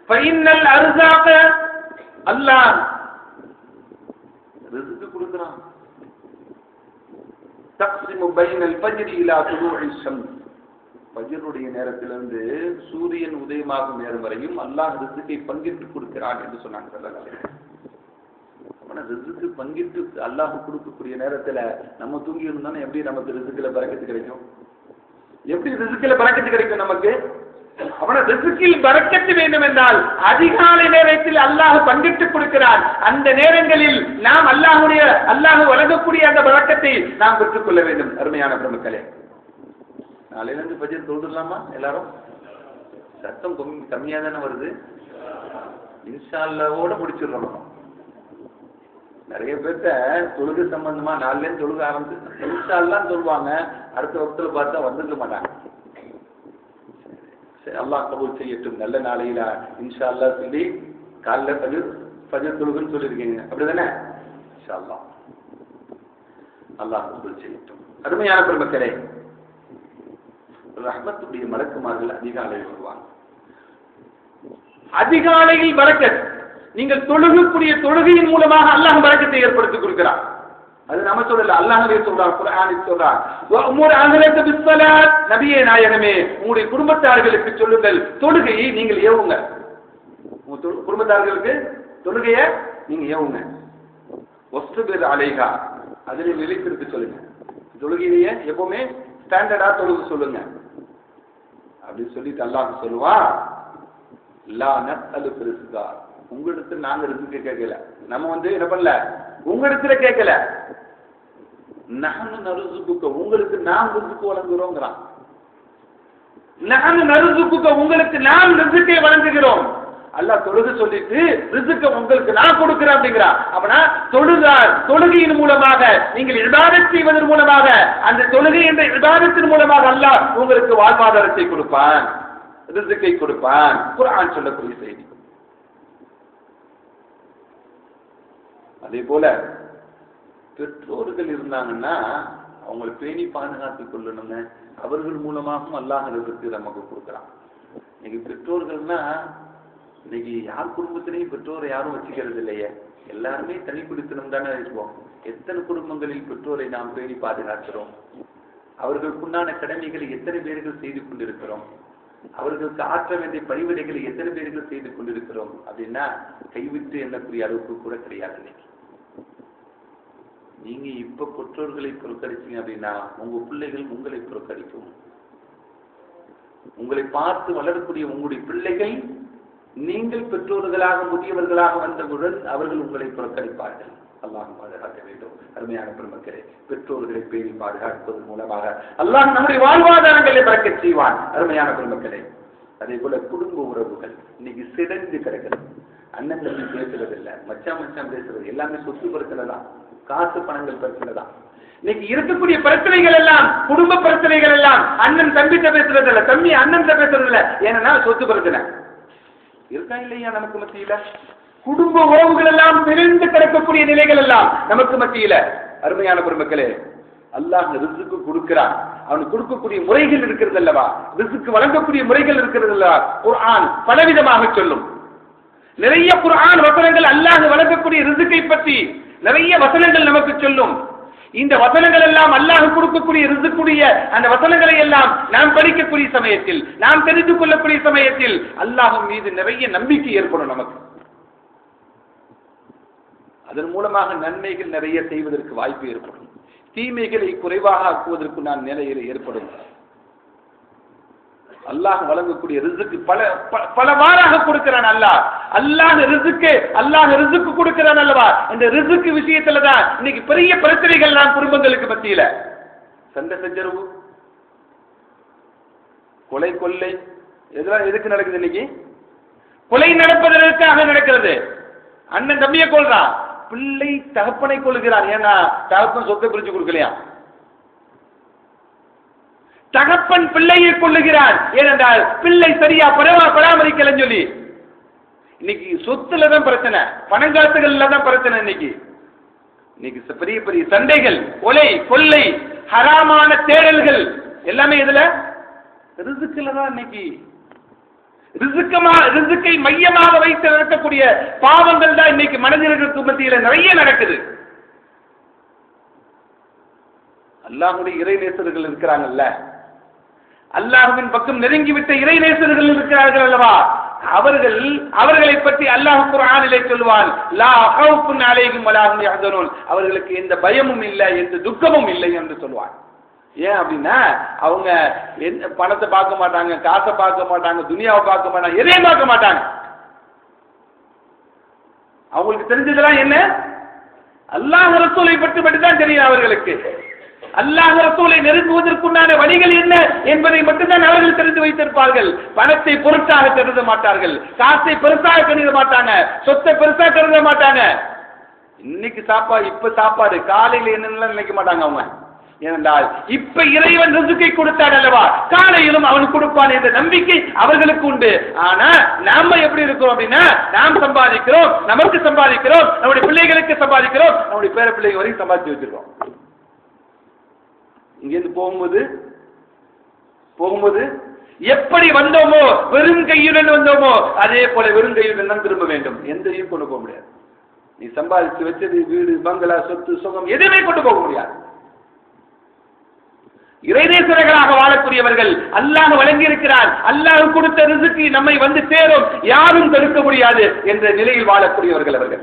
ஃபைன்னல் அர்ஸாக, அல்லாஹ் ரிஸ்க் கொடுக்கிறான். தக்ஸிமு பைனல் ஃபஜ்ரி இலா துலூஇ ஷம்ஸ், ஃபஜ்ருடைய நேரத்திலிருந்து சூரியன் உதயமாகும் நேரம் வரையும் அல்லாஹ் ரிஸ்கை பங்கிட்டு கொடுக்கிறான் என்று சொன்னாங்க ஸல்லல்லாஹு அலைஹி வஸல்லம். அப்ப ரிஸ்க் பங்கிட்டு அல்லாஹ் கொடுக்கக்கூடிய நேரத்துல நம்ம தூங்கி இருந்தோம்னா எப்படி நமக்கு ரிஸ்க்ல பரக்கத்து கிடைக்கும்? எப்படி ரிஸ்க்ல பரக்கத்து கிடைக்கும் நமக்கு? அவன ரிஸ்கில் பரக்கத்து வேண்டும் என்றால் அதிகாலை நேரத்தில் அல்லாஹ் பங்கிட்டு கொடுக்கிறான். அந்த நேரங்களில் நாம் அல்லாஹ் வழங்கக்கூடிய அந்த பரக்கத்தை நாம் பெற்றுக் கொள்ள வேண்டும். அருமையான பெருமக்களே, நாளையிலிருந்து ஃபஜ்ர் தொழுதுடலாமா எல்லாரும்? சத்தம் கம்மியா தானே வருது. இன்ஷா அல்லாஹ்வோட முடிச்சிடறோம். நிறைய பேர்த்த தொழுகை சம்பந்தமா நாலுலேருந்து தொழுக ஆரம்பிச்சு இன்ஷா அல்லாஹ் சொல்லுவாங்க, அடுத்த வக்துல பார்த்தா வந்துருக்க மாட்டாங்க. சரி, அல்லாஹ் கபூல் செய்யட்டும். நல்ல நாளையில இன்ஷா அல்லாஹ் சொல்லி காலைல ஃபஜர் தொழுகுன்னு சொல்லியிருக்கீங்க, அப்படிதானே? இன்ஷா அல்லாஹ் அல்லாஹ் கபூல் செய்யட்டும். அருமையான பெருமக்களே, ரஹ்மத்துடைய மலக்குமார்கள் அதிகாலையில் வருவாங்க. அதிகாலையில் பரக்கத், நீங்கள் தொழுகக்கூடிய தொழுகையின் மூலமாக அல்லாஹ் பரக்கத்தை ஏற்படுத்தி கொடுக்கிறார். அது நம்ம சொல்லல, அல்லாஹ்வே சொல்றார், குர்ஆனில் சொல்றார், வஅமுர் அஹ்லக பிஸ்ஸலாத், நபியே நாயகமே உங்களுடைய குடும்பத்தார்களுக்கு சொல்லுங்கள் தொழுகையை நீங்கள் ஏவுங்க. உங்க குடும்பத்தார்களுக்கு தொழுகையை நீங்க ஏவுங்க. வஸ்துபிர் அலைஹா, அதில் நிலைத்திருக்க சொல்லுங்க. தொழுகையிலேயே எப்பவுமே ஸ்டாண்டர்டா தொழுக சொல்லுங்க அப்படின்னு சொல்லிட்டு அல்லாஹ் சொல்லுவான், லா நஸ்அலுக ரிஸ்கா, உங்களிடத்துல நாங்க ரிஸ்க் கேட்கல. நம்ம என்ன பண்ணல, உங்களிடத்துல கேட்கல. நஹ்னு நர்சுகுக, உங்களுக்கு நாம் ரிஸ்க் வழங்குறோம்ங்கறான். நஹ்னு நர்சுகுக, உங்களுக்கு நாம் ரிஸ்கை வழங்குகிறோம். அல்லாஹ் தொழுக சொல்லிட்டு ரிஸ்கை உங்களுக்கு நான் கொடுக்கிறேன் அப்படிங்கிறா. அப்பனா தொழுகையின் மூலமாக நீங்கள் இபாதத் செய்வதன் மூலமாக, அந்த தொழுகை என்ற இபாதத்தின் மூலமாக அல்லாஹ் உங்களுக்கு வாழ்வாதாரத்தை கொடுப்பான், ரிஸ்கை கொடுப்பான். குர்ஆன் சொல்லக்கூடிய செய்தி. அதே போல பெற்றோர்கள் இருந்தாங்கன்னா அவங்களை பேணி பாதுகாத்துக் கொள்ளணுங்க. அவர்கள் மூலமாகவும் அல்லாஹ் ரிஸ்க் நமக்கு கொடுக்குறான். இன்னைக்கு பெற்றோர்கள்னா, இன்னைக்கு யார் குடும்பத்திலையும் பெற்றோரை யாரும் வச்சுக்கிறது இல்லையே, எல்லாருமே தனி குடித்தனம் தானே இருக்கோம். எத்தனை குடும்பங்களில் பெற்றோரை நாம் பேணி பாதுகாக்கிறோம்? அவர்களுக்குண்டான கடமைகளை எத்தனை பேர்கள் செய்து கொண்டிருக்கிறோம்? அவர்களுக்கு ஆற்ற வேண்டிய பணிவிடைகளை எத்தனை பேர்கள் செய்து கொண்டிருக்கிறோம்? அப்படின்னா கைவிட்டு எண்ணக்கூடிய அளவுக்கு கூட கிடையாது. இன்னைக்கு நீங்க இப்ப பெற்றோர்களை புறக்கணிச்சீங்க அப்படின்னா உங்க பிள்ளைகள் உங்களை புறக்கணிக்கும். உங்களை பார்த்து வளரக்கூடிய உங்களுடைய பிள்ளைகள் நீங்கள் பெற்றோர்களாக முதியவர்களாக வந்தவுடன் அவர்கள் உங்களை புறக்கணிப்பார்கள். அல்லாஹ் பாதுகாக்க வேண்டும். அருமையான பெருமக்களே, பெற்றோர்களை பேணி பாதுகாப்பதன் மூலமாக அல்லாஹ் நம்முடைய வாழ்வாதாரங்களை பறக்கச் செய்வான். அருமையான பெருமக்களே, அதே போல குடும்ப உறவுகள் இன்னைக்கு சிதைந்து கிடக்கிறது. அண்ணன் தம்பி பேசுறது இல்லை, மச்சான் பேசுறது எல்லாமே சொத்து பிரச்சனை தான், காசு பணங்கள் பிரச்சனை தான். இன்னைக்கு இருக்கக்கூடிய பிரச்சனைகள் எல்லாம், குடும்ப பிரச்சனைகள் எல்லாம் அண்ணன் தம்பிட்ட பேசுறது இல்லை, தம்பி அண்ணன் பேசுறது இல்லை. ஏன்னா சொத்து பிரச்சனை இருக்கா இல்லையா நமக்கு மத்தியில? குடும்ப உறவுகள் எல்லாம் பிரிந்து கிடக்கக்கூடிய நிலைகள் எல்லாம் நமக்கு மத்தியில. அருமையான பெருமக்களே, அல்லாஹ் ரிஸ்க் கொடுக்கிறான். அவனுக்கு கொடுக்கக்கூடிய முறைகள் இருக்கிறது அல்லவா, ரிஸ்க் வழங்கக்கூடிய முறைகள் இருக்கிறது அல்லவா, குர்ஆன் பலவிதமாக சொல்லும். நிறைய குர்ஆன் வசனங்கள் அல்லாஹ் வழங்கக்கூடிய ரிஸ்கை பற்றி நிறைய வசனங்கள் நமக்கு சொல்லும். இந்த வசனங்கள் எல்லாம் அல்லாஹ் கொடுக்கக்கூடிய ரிஸ்குடைய அந்த வசனங்களை எல்லாம் நாம் படிக்கக்கூடிய சமயத்தில், நாம் தெரிந்து கொள்ளக்கூடிய சமயத்தில் அல்லாஹ் மீது நிறைய நம்பிக்கை ஏற்படும் நமக்கு. அதன் மூலமாக நன்மைகள் நிறைய செய்வதற்கு வாய்ப்பு ஏற்படும், தீமைகளை குறைவாக ஆக்குவதற்கு நான் நிலையில் ஏற்படும். அல்லாஹ் வழங்கக்கூடிய ரிஸ்க் பலவாறாக கொடுக்கிறான். அல்லாஹ் ரிஸ்க் கொடுக்கிறான் அல்லவா. இந்த ரிஸ்க் விஷயத்துலதான் இன்னைக்கு பெரிய பிரச்சனைகள் தான் குடும்பங்களுக்கு மத்தியில. சண்டை சச்சரவு, கொலை கொள்ளை, இதெல்லாம் எதுக்கு நடக்குது? இன்னைக்கு கொலை நடப்பதற்காக நடக்கிறது. அண்ணன் தம்பியை கொள்றான், பிள்ளை தகப்பனை கொள்கிறான். ஏன்னா தகப்பன் சொத்தை பிரிச்சு கொடுக்கலையா, தகப்பன் பிள்ளையை கொள்ளுகிறான். ஏனென்றால் பிள்ளை சரியா பராமரிக்கலன்னு சொல்லி. இன்னைக்கு சொத்துல தான் பிரச்சனை, பணங்காசுகள்ல தான் பிரச்சனை. இன்னைக்கு பெரிய பெரிய சண்டைகள், கொலை கொள்ளை, ஹராமான தேடல்கள் எல்லாமே இதுல ரிஸ்க்ல தான். இன்னைக்கு ரிஸ்கை மையமாக வைத்து நடக்கக்கூடிய பாவங்கள் தான் இன்னைக்கு மனிதர்களுக்கு மத்தியில நிறைய நடக்குது. அல்லாஹ்வுடைய இறைநேசர்கள் இருக்கிறாங்கல்ல, அல்லாஹ்வின் பக்கம் நெருங்கிவிட்ட இறைநேசர்கள் இருக்கிறார்கள் அல்லவா, அவர்களை பற்றி அல்லாஹ் குர்ஆனிலே சொல்வான், லா ஹவுஃபுன் அலைஹிம் வலா ஹும் யஹ்சனூன், அவர்களுக்கு எந்த பயமும் இல்லை, எந்த துக்கமும் இல்லை என்று சொல்வான். ஏன் அப்படின்னா அவங்க பணத்தை பார்க்க மாட்டாங்க, காசை பார்க்க மாட்டாங்க, துனியாவை பார்க்க மாட்டாங்க, எதையும் பார்க்க மாட்டாங்க. அவங்களுக்கு தெரிஞ்சதெல்லாம் என்ன? அல்லாஹ் ரசூலை பற்றி மட்டும்தான் தெரியும் அவர்களுக்கு. அல்லாஹ் ரசூலை நெருங்குவதற்குண்டான வழிகள் என்ன என்பதை மட்டும்தான் அவர்கள் தெரிந்து வைத்திருப்பார்கள். பணத்தை பொருட்டாக கருத மாட்டார்கள், காசை பெருசாக கருத மாட்டாங்க, சொத்தை பெருசாக கருத மாட்டாங்க. இன்னைக்கு சாப்பாடு, இப்ப சாப்பாடு, காலையில என்னன்னு நினைக்க மாட்டாங்க அவங்க. ஏனென்றால் இப்ப இறைவன் ரிசுக்கை கொடுத்தார் அல்லவா, காலையிலும் அவன் கொடுப்பான் என்ற நம்பிக்கை அவர்களுக்கு உண்டு. ஆனா நாம எப்படி இருக்கிறோம் அப்படின்னா, நாம் சம்பாதிக்கிறோம், நமக்கு சம்பாதிக்கிறோம், நம்முடைய பிள்ளைகளுக்கு சம்பாதிக்கிறோம், நம்முடைய பேர பிள்ளைங்க வரைக்கும் சம்பாதிச்சு வச்சிருக்கோம். இங்கிருந்து போகும்போது எப்படி வந்தோமோ, வெறும் கையுடன் வந்தோமோ, அதே போல வெறும் கையுடன் தான் திரும்ப வேண்டும். எந்தையும் கொண்டு போக முடியாது. நீ சம்பாதிச்சு வச்சது வீடு, பங்களா, சொத்து, சுகம் எதுவுமே கொண்டு போக முடியாது. இறைநேசர்களாக வாழக்கூடியவர்கள், அல்லாஹ் வழங்கி இருக்கிறார், அல்லாஹ் கொடுத்த ரிசுக்கு நம்மை வந்து சேரும், யாரும் தடுக்க முடியாது என்ற நிலையில் வாழக்கூடியவர்கள் அவர்கள்.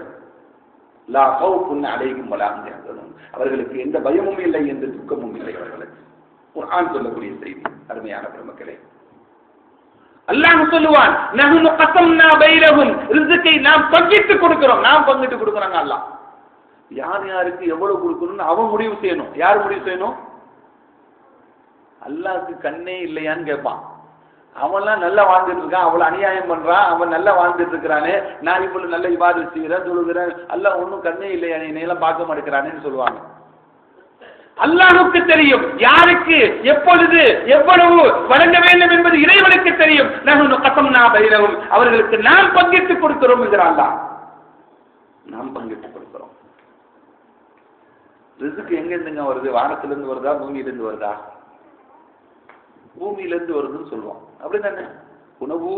லா கௌஃபுன் அலைஹிம் வலா ஹும் யஹ்சனூன், அவர்களுக்கு எந்த பயமும் இல்லை, எந்த துக்கமும் இல்லை அவர்களுக்கு. குர்ஆன் சொல்லக்கூடிய செய்தி. அருமையான பெருமக்களே, அல்லாஹ் சொல்லுவான், நஹ்னு கஸம்னா பைனஹும், ரிஸ்கை நாம் பங்கிட்டு கொடுக்கிறோம். நாம் பங்கிட்டு கொடுக்கறாங்க. அல்லாஹ் யார் யாருக்கு எவ்வளவு கொடுக்கணும்னு அவன் முடிவு செய்யணும். யார் முடிவு செய்யணும்? அல்லாஹ்க்கு கண்ணே இல்லையான்னு கேட்பான். அவன்லாம் நல்லா வாழ்ந்துட்டு இருக்கான், அவ்வளவு அநியாயம் பண்றான், அவன் நல்லா வாழ்ந்துட்டு இருக்கிறானே, நான் இவ்வளவு நல்ல இபாதத் செய்யறேன், தொழுகிறேன், அல்லாஹ் ஒன்னும் கண்ணே இல்லையா, என்னையெல்லாம் பார்க்க மாட்டேங்கிறானேன்னு சொல்லுவாங்க. அல்லாஹ்வுக்கு தெரியும் யாருக்கு எப்பொழுது எவ்வளவு வழங்க வேண்டும் என்பது இறைவனுக்கு தெரியும். நஹ்னு கஸம்னா பைனஹும், அவர்களுக்கு நாம் பங்கிட்டு கொடுக்கிறோம் என்கிறான் அல்லாஹ். நாம் பங்கிட்டு கொடுக்கிறோம். ரிஸ்க் எங்க இருந்துங்க வருது? வானத்திலிருந்து வருதா, பூமியிலிருந்து வருதா? பூமியிலிருந்து வருதுன்னு சொல்லுவோம். அப்படிதானே? உணவு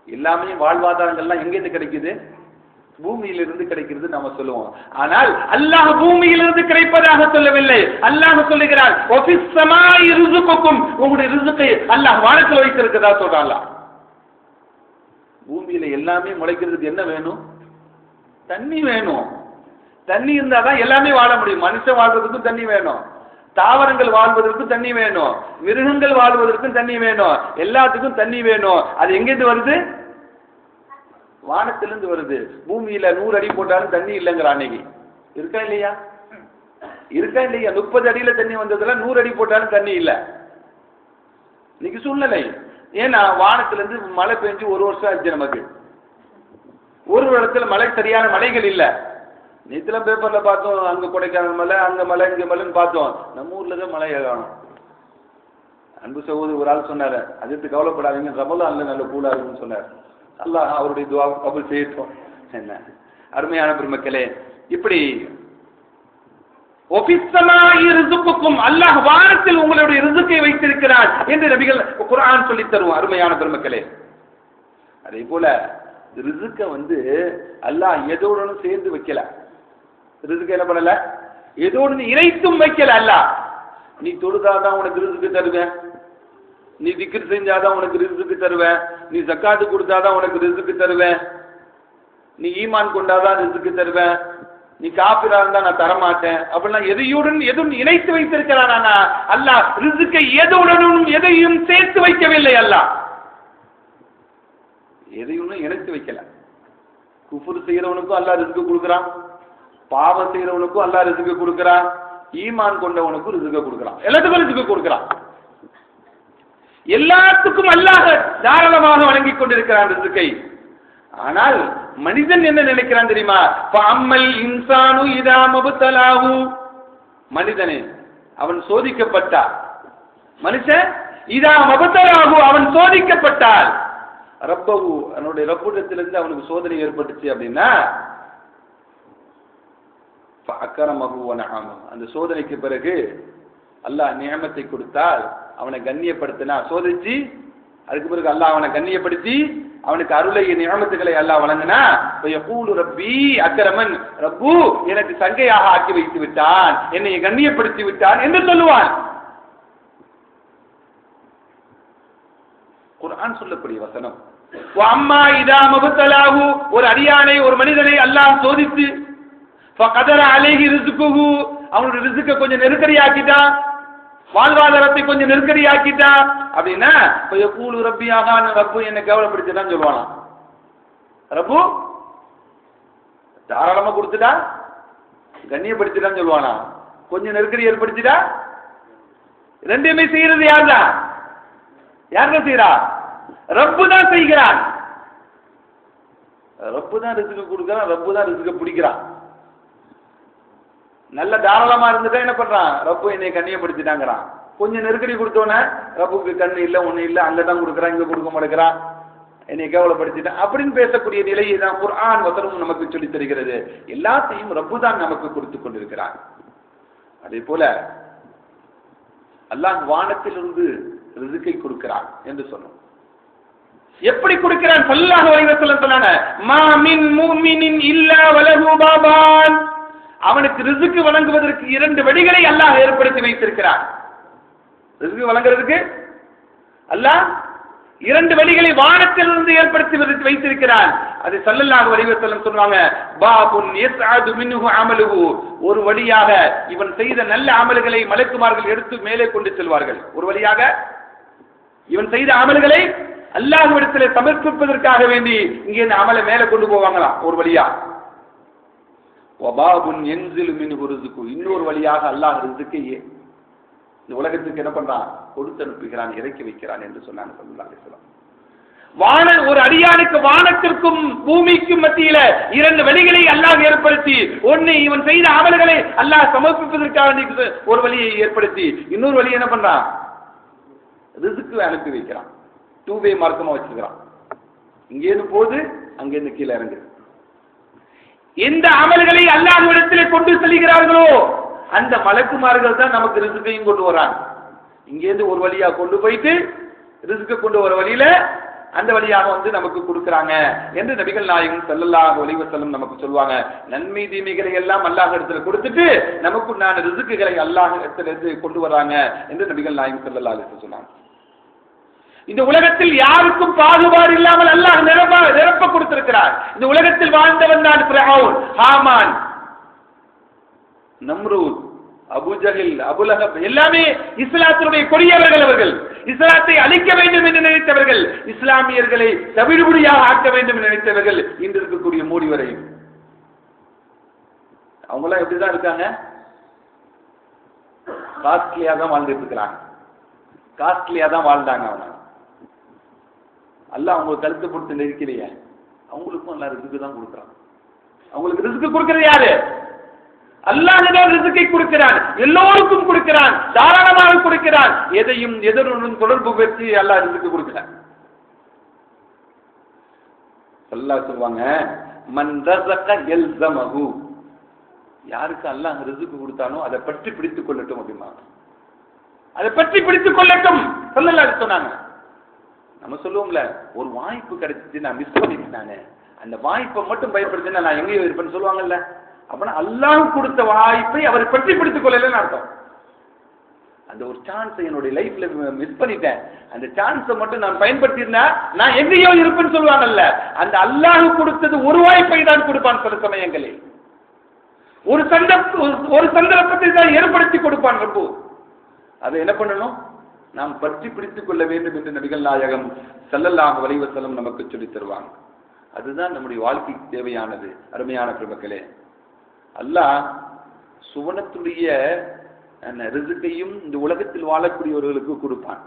எல்லாமே வாழ்வாதாரங்கள்லாம் எங்கிருந்து கிடைக்குது? பூமியிலிருந்து கிடைக்கிறது நாம சொல்லுவோம். ஆனால் அல்லாஹ் பூமியிலிருந்து கிடைப்பதாக சொல்லவில்லை. அல்லாஹ் சொல்லுகிறார், ஒஃபிஸ் ஸமாஇ ரிஸ்குக்கும், உங்களுடைய ரிஸ்கை அல்லாஹ் வானத்தில் வைத்திருக்கிறதா சொல்றான். பூமியில எல்லாமே முளைக்கிறதுக்கு என்ன வேணும்? தண்ணி வேணும். தண்ணி இருந்தாதான் எல்லாமே வாழ முடியும். மனுஷன் வாழ்றதுக்கும் தண்ணி வேணும், தாவரங்கள் வாழ்வதற்கும் தண்ணி வேணும், மிருகங்கள் வாழ்வதற்கும் தண்ணி வேணும், எல்லாத்துக்கும் தண்ணி வேணும். அது எங்கிருந்து வருது? வானத்திலிருந்து வருது. பூமியில 100 அடி போட்டாலும் தண்ணி இல்லைங்கிற அன்னைக்கு இருக்கா இல்லையா? இருக்கா இல்லையா? 30 அடியில தண்ணி வந்ததுல 100 அடி போட்டாலும் தண்ணி இல்ல. இன்னைக்கு சூழ்நிலை. ஏன்னா வானத்திலிருந்து மழை பெஞ்சு 1 வருஷம் ஆச்சு. நமக்கு ஒரு இடத்துல மழை, சரியான மலைகள் இல்ல. நேத்துல பேப்பர்ல பார்த்தோம், அங்க கொடைக்கானல் மலை, அங்க மலை, இங்க மலைன்னு பார்த்தோம். நம்ம ஊர்ல தான் மழை காணும். அன்பு சகோதரி ஒரு ஆள் சொன்னாரு, அதுக்கு கவலைப்படாதீங்க, ரமலான்ல நல்ல கூலா இருக்குன்னு சொன்னார். அல்லாஹ் அவருடைய துஆ கபூல் செய்யட்டும். என்ன அருமையான பெருமக்களே, இப்படி ஒஃபிஸ் ஸமாஇ ரிஸ்குக்கும், அல்லாஹ் வானத்தில் உங்களுடைய ரிஸ்கை வைத்திருக்கிறார் என்று நபிகள் குர்ஆன் சொல்லி தருவோம். அருமையான பெருமக்களே, அதே போல ரிஸ்கை அல்லாஹ் எதோடனும் சேர்ந்து வைக்கல. ரிஸ்க் என்ன பண்ணல? எதோடு இணைத்தும் வைக்கல. அல்லாஹ் நீ தொழுதாதான் உனக்கு ரிஸ்க் தருவேன், நீ திக்ர் செஞ்சாதான் உனக்கு ரிஸ்க் தருவேன், நீ ஜக்காத்து கொடுத்தாதான் உனக்கு ரிஸ்க் தருவேன், நீ ஈமான் கொண்டாதான் ரிஸ்க் தருவேன், நீ காபிரா இருந்தா நான் தரமாட்டேன் அப்படிலாம் எதுவும் இணைத்து வைத்திருக்கிறான். அல்லாஹ் ரிஸ்கை எதுவுடனும் எதையும் சேர்த்து வைக்கவில்லை. அல்லாஹ் எதையும் இணைத்து வைக்கல. குஃப்ர் செய்யறவனுக்கும் அல்லாஹ் ரிஸ்க் கொடுக்குறான், பாவம் செய்யறவனுக்கும் அல்லாஹ் ரிஸ்க் கொடுக்குறான், ஈமான் கொண்டவனுக்கும் ரிஸ்க் கொடுக்குறான், எல்லாத்துக்கும் ரிஸ்க் கொடுக்குறான். எல்லாத்துக்கும் அல்லாஹ் தாராளமாக வழங்கி கொண்டிருக்கிறான் ரிஸ்கை. ஆனால் மனிதன் என்ன நினைக்கிறான் தெரியுமா? ஃபஅம்மல் இன்சானு இதா மப்தலாஹு, மனிதனே அவன் சோதிக்கப்பட்டான். மனுஷன் இதா மப்தலாஹு, அவன் சோதிக்கப்பட்டால், ரப்பஹு அவனுடைய ரப்பிடத்திலிருந்து அவனுக்கு சோதனை ஏற்பட்டுச்சு அப்படின்னா, ஃபஅக்ரமஹு வனஅமஹு, அந்த சோதனைக்கு பிறகு அல்லாஹ் நியமத்தை கொடுத்தால், அவனை கண்ணியப்படுத்தினா, சோதிச்சு அதுக்கு பிறகு அல்லாஹ் அவனை கண்ணியப்படுத்தி அவனுக்கு அருளை நியமத்துகளை அல்லாஹ் வழங்கினா, யகூலு ரப்பி அக்ரமன், ரப்பு எனக்கு சங்கையாக ஆக்கி வைத்து விட்டான், என்னை கண்ணியப்படுத்தி விட்டான் என்று சொல்லுவான். குர்ஆன் சொல்லக்கூடிய வசனம். வஅம்மா இதா மப்தலாஹு, ஒரு அடியானை, ஒரு மனிதனை அல்லாஹ் சோதித்து, ஃபகதர அலைஹி ரிஸ்குஹு, அவனுடைய ரிஸ்கை கொஞ்சம் நெருக்கடியாக்கிட்டான், வாழ்வாதாரத்தை கொஞ்சம் நெருக்கடியாக்கிட்டான் அப்படின்னா, யகூலு ரப்பி ஆகான, ரப்பு என்னை கேவலப்படுத்திட்டான்னு சொல்லுவானா? ரப்பு தாராளமா கொடுத்துட்டா, கண்ணியப்படுத்திட்டான்னு சொல்லுவானா? கொஞ்சம் நெருக்கடி ஏற்படுத்திட்டா ரெண்டுமே செய்யறது யார்தான்? யாருதான் செய்யறா? ரப்பு தான் செய்கிறான். ரப்பு தான் ரிஸ்க் கொடுக்கறான், ரப்பு தான் ரிஸ்க் பிடிக்கிறான். நல்ல தாராளமா இருந்துட்டா என்ன பண்றான்? ரப்பு என்னை கண்ணியப்படுத்திட்டாங்கிறான். கொஞ்சம் நெருக்கடி கொடுத்தோன்னே ரப்புக்கு கண்ணு இல்லை, ஒண்ணு இல்லை, அங்கதான் கொடுக்குறான், இங்க கொடுக்க மாட்டேங்கிறான், என்னை கேவலப்படுத்திட்டான் அப்படின்னு பேசக்கூடிய நிலையை தான் குர்ஆன் வசனம் நமக்கு சொல்லி தருகிறது. எல்லாத்தையும் ரப்பு தான் நமக்கு கொடுத்து கொண்டிருக்கிறான். அதே போல அல்லாஹ் வானத்திலிருந்து ரிஸ்கை கொடுக்கிறான் என்று சொன்னோம். எப்படி கொடுக்கிறான்? ஸல்லல்லாஹு அலைஹி வஸல்லம் சொன்னாங்க, மா மின் முஃமினின் இல்லா வலஹு பாபான். அவனுக்கு ரிஸ்க் வழங்குவதற்கு 2 வழிகளை அல்லாஹ் ஏற்படுத்தி வைத்திருக்கிறான். ரிஸ்க் வழங்குறதுக்கு அல்லாஹ் 2 வழிகளை வானத்திலிருந்து ஏற்படுத்தி வைத்திருக்கிறான். அது ஸல்லல்லாஹு அலைஹி வஸல்லம் சொல்றாங்க, பாபுன் யஸ்அது மின்ஹு அமலுஹு. ஒரு வழியாக இவன் செய்த நல்ல அமல்களை மலக்குமார்கள் எடுத்து மேலே கொண்டு செல்வார்கள். ஒரு வழியாக இவன் செய்த அமல்களை அல்லாஹ்விடத்திலே சமர்ப்பிப்பதற்காக வேண்டி இங்கே இந்த அமலை மேலே கொண்டு போவாங்களாம் ஒரு வழியா. வபாபுன் யன்சிலு மின்ஹு ரிஸ்கு. இன்னொரு வழியாக அல்லாஹ் ரிஸ்கை இந்த உலகத்துக்கு என்ன பண்றான்? கொடுத்து அனுப்புகிறான், இறக்கி வைக்கிறான் என்று சொன்னாங்க ஸல்லல்லாஹு அலைஹி வஸல்லம். ஒரு அடியானுக்கு வானத்திற்கும் பூமிக்கும் மத்தியில 2 வழிகளை அல்லாஹ் ஏற்படுத்தி, ஒன்னு இவன் செய்த அமல்களை அல்லாஹ் சமர்ப்பிப்பதற்காக ஒரு வழியை ஏற்படுத்தி, இன்னொரு வழி என்ன பண்றான்? ரிஸ்க் அனுப்பி வைக்கிறான். 2 வே மார்க்கமா வச்சிருக்கிறான். இங்கேருந்து போகுது, அங்கேருந்து கீழே இறங்குது. எந்த அமல்களை அல்லாஹ்விடத்திலே கொண்டு செல்கிறார்களோ அந்த மலக்குமார்கள் தான் நமக்கு ரிஸ்கையும் கொண்டு வராங்க. இங்கேருந்து ஒரு வழியா கொண்டு போயிட்டு ரிஸ்க் கொண்டு வர வழியில அந்த வழியாக நமக்கு கொடுக்கறாங்க என்று நபிகள் நாயகம் ஸல்லல்லாஹு அலைஹி வஸல்லம் நமக்கு சொல்வாங்க. நன்மை தீமைகளை எல்லாம் அல்லாஹ் இடத்துல கொடுத்துட்டு நமக்கு நான் ரிஸ்க்குகளை அல்லாஹ் இடத்துல கொண்டு வராங்க என்று நபிகள் நாயகம் ஸல்லல்லாஹு அலைஹி வஸல்லம் சொன்னாங்க. இந்த உலகத்தில் யாருக்கும் பாகுபாடு இல்லாமல் அல்லாஹ் நிரப்ப கொடுத்திருக்கிறார். இந்த உலகத்தில் வாழ்ந்தவன் தான் ஃபிரௌன், ஹாமான், நம்ரூத், அபூ ஜஹல், அபூ லஹப் எல்லாமே இஸ்லாத்தினுடைய கொடியவர்கள். அவர்கள் இஸ்லாத்தை அழிக்க வேண்டும் என்று நினைத்தவர்கள், இஸ்லாமியர்களை தவிடுபடியாக ஆக்க வேண்டும் என்று நினைத்தவர்கள் இன்று இருக்கக்கூடிய மோடி வரையும். அவங்க எல்லாம் எப்படிதான் இருக்காங்க? காஸ்ட்லியா தான் வாழ்ந்துட்டு இருக்கிறாங்க, காஸ்ட்லியா தான் வாழ்ந்தாங்க. அவங்க அல்லாஹ் அவங்க கழுத்து கொடுத்து நெருக்கலையே, அவங்களுக்கும் அல்லா ரிஸ்க் தான் கொடுக்குறான். அவங்களுக்கு ரிஸ்க் கொடுக்கிறது யாரு? அல்லாஹ் தான் ரிஸ்கை கொடுக்கிறான், எல்லோருக்கும் கொடுக்கிறான், தாராளமாக கொடுக்கிறான். எதையும் எதனுடன் தொடர்பு பெற்று அல்லாஹ் ரிஸ்க் கொடுக்கிறான். அல்லாஹ் சொல்வாங்க, மன் ரஸக யல்ஸமஹு. யாருக்கு அல்லாஹ் ரிஸ்க் கொடுத்தானோ அதை பற்றி பிடித்துக் கொள்ளட்டும் அப்படிமா, அதை பற்றி பிடித்துக் கொள்ளட்டும் ஸல்லல்லாஹு சொன்னாங்க. நம்ம சொல்லுவோம்ல, ஒரு வாய்ப்பு கிடைச்சிச்சு நான் மிஸ் பண்ணிட்டேன், அந்த வாய்ப்பை மட்டும் பயப்படுத்தினா நான் எங்கேயோ இருப்பேன்னு சொல்லுவாங்கல்ல. அப்படின்னா அல்லாஹ் கொடுத்த வாய்ப்பை அவர் பற்றி பிடித்துக் கொள்ளலன்னு அர்த்தம். அந்த ஒரு சான்ஸ் என்னுடைய லைஃப்ல மிஸ் பண்ணிட்டேன், அந்த சான்ஸை மட்டும் நான் பயன்படுத்தினா நான் எங்கேயோ இருப்பேன்னு சொல்லுவாங்கல்ல. அந்த அல்லாஹ் கொடுத்தது ஒரு வாய்ப்பை தான் கொடுப்பான். சில சமயங்களில் ஒரு சந்தர்ப்பத்தை தான் ஏற்படுத்தி கொடுப்பான் ரொம்ப. அதை என்ன பண்ணணும்? நாம் பற்றி பிடித்துக் கொள்ள வேண்டும் என்று நபிகள் நாயகம் ஸல்லல்லாஹு அலைஹி வஸல்லம் நமக்கு சொல்லித் தருவாங்க. அதுதான் நம்முடைய வாழ்க்கைக்கு தேவையானது. அருமையான பெருமக்களே, அல்லாஹ் சுவனத்துடைய ரிஸ்கையும் இந்த உலகத்தில் வாழக்கூடியவர்களுக்கு கொடுப்பான்.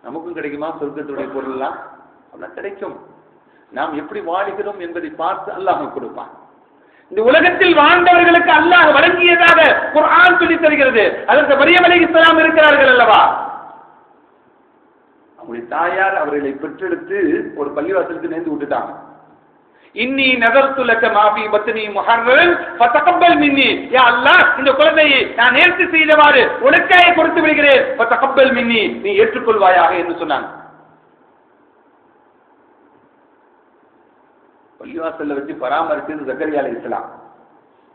நமக்கும் கிடைக்குமா சொர்க்கத்துடைய பொருள் எல்லாம்? அப்படின்னா கிடைக்கும். நாம் எப்படி வாழுகிறோம் என்பதை பார்த்து அல்லாஹ் கொடுப்பான். இந்த உலகத்தில் வாழ்ந்தவர்களுக்கு அல்லாஹ் வழங்கியதாக குர்ஆன் சொல்லி தருகிறது. அதற்கு மரியம் அலைஹிஸ்ஸலாம் இருக்கிறார்கள் அல்லவா? அவருடைய தாயார் அவர்களை பெற்றெடுத்து ஒரு பள்ளிவாசலுக்கு நேர்ந்து விட்டுட்டாங்க. இன்னி நதர்து லக மா ஃபீ பத்னி முஹர்ரன் ஃபதகப்பல் மின்னி. யா அல்லாஹ், இந்த குழந்தையை நான் நேர்த்தி செய்தவாறு உனக்காக கொடுத்து விடுகிறேன், ஃபதகப்பல் மின்னி, நீ ஏற்றுக்கொள்வாயாக என்று சொன்னாங்க. பள்ளிவாசல்ல வச்சு பராமரிச்சது ஜக்கரியா அலைஹிஸ்ஸலாம்.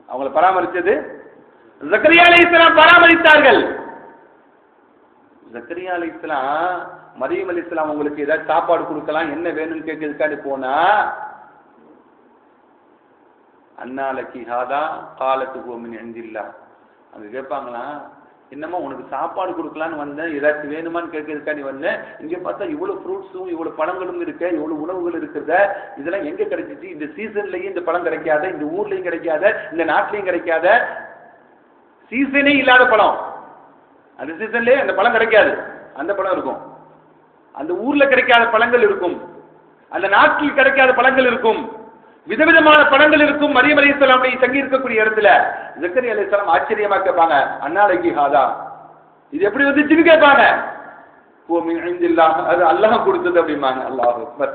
அவங்களை பராமரிச்சது ஜக்கரியா அலைஹிஸ்ஸலாம் பராமரித்தார்கள். ஜக்கரியா அலைஹிஸ்ஸலாம் மரியம் அலைஹிஸ்ஸலாம் உங்களுக்கு ஏதாவது சாப்பாடு கொடுக்கலாம், என்ன வேணும்னு கேட்கறதுக்காண்டி போனா, அன்னாலக்கி ஹாதா காலத்துக்கு மின் இந்தில்லாஹ். அங்க கேட்பாங்களாம், என்னம்மா உனக்கு சாப்பாடு கொடுக்கலான்னு வந்தேன், ஏதாச்சும் வேணுமான்னு கேட்கறதுக்காண்டி வந்தேன், இங்க பார்த்தா இவ்வளவு ஃப்ரூட்ஸும் இவ்வளவு பழங்களும் இருக்க, இவ்வளவு உணவுகள் இருக்கிறத, இதெல்லாம் எங்க கிடைச்சிச்சு? இந்த சீசன்லயும் இந்த பழம் கிடைக்காத, இந்த ஊர்லயும் கிடைக்காத, இந்த நாட்டிலையும் கிடைக்காத, சீசனே இல்லாத பழம். அந்த சீசன்லயே அந்த பழம் கிடைக்காது, அந்த பழம் இருக்கும். அந்த ஊர்ல கிடைக்காத பழங்கள் இருக்கும், அந்த நாட்டில் கிடைக்காத பழங்கள் இருக்கும், விதவிதமான பழங்கள் இருக்கும். மரியம் அலைஹிஸ்ஸலாம் தங்கி இருக்கக்கூடிய இடத்துல ஜக்கரியா அலைஹிஸ்ஸலாம் ஆச்சரியமா கேட்பாங்க, அன்னாலைக்கு ஹாதா, இது எப்படி வந்துச்சுன்னு கேட்பாங்க. ஓ மின் இந்தில்லாஹ், அது அல்லாஹ் கொடுத்தது அப்படிம்பாங்க. அல்லாஹ் அக்பர்.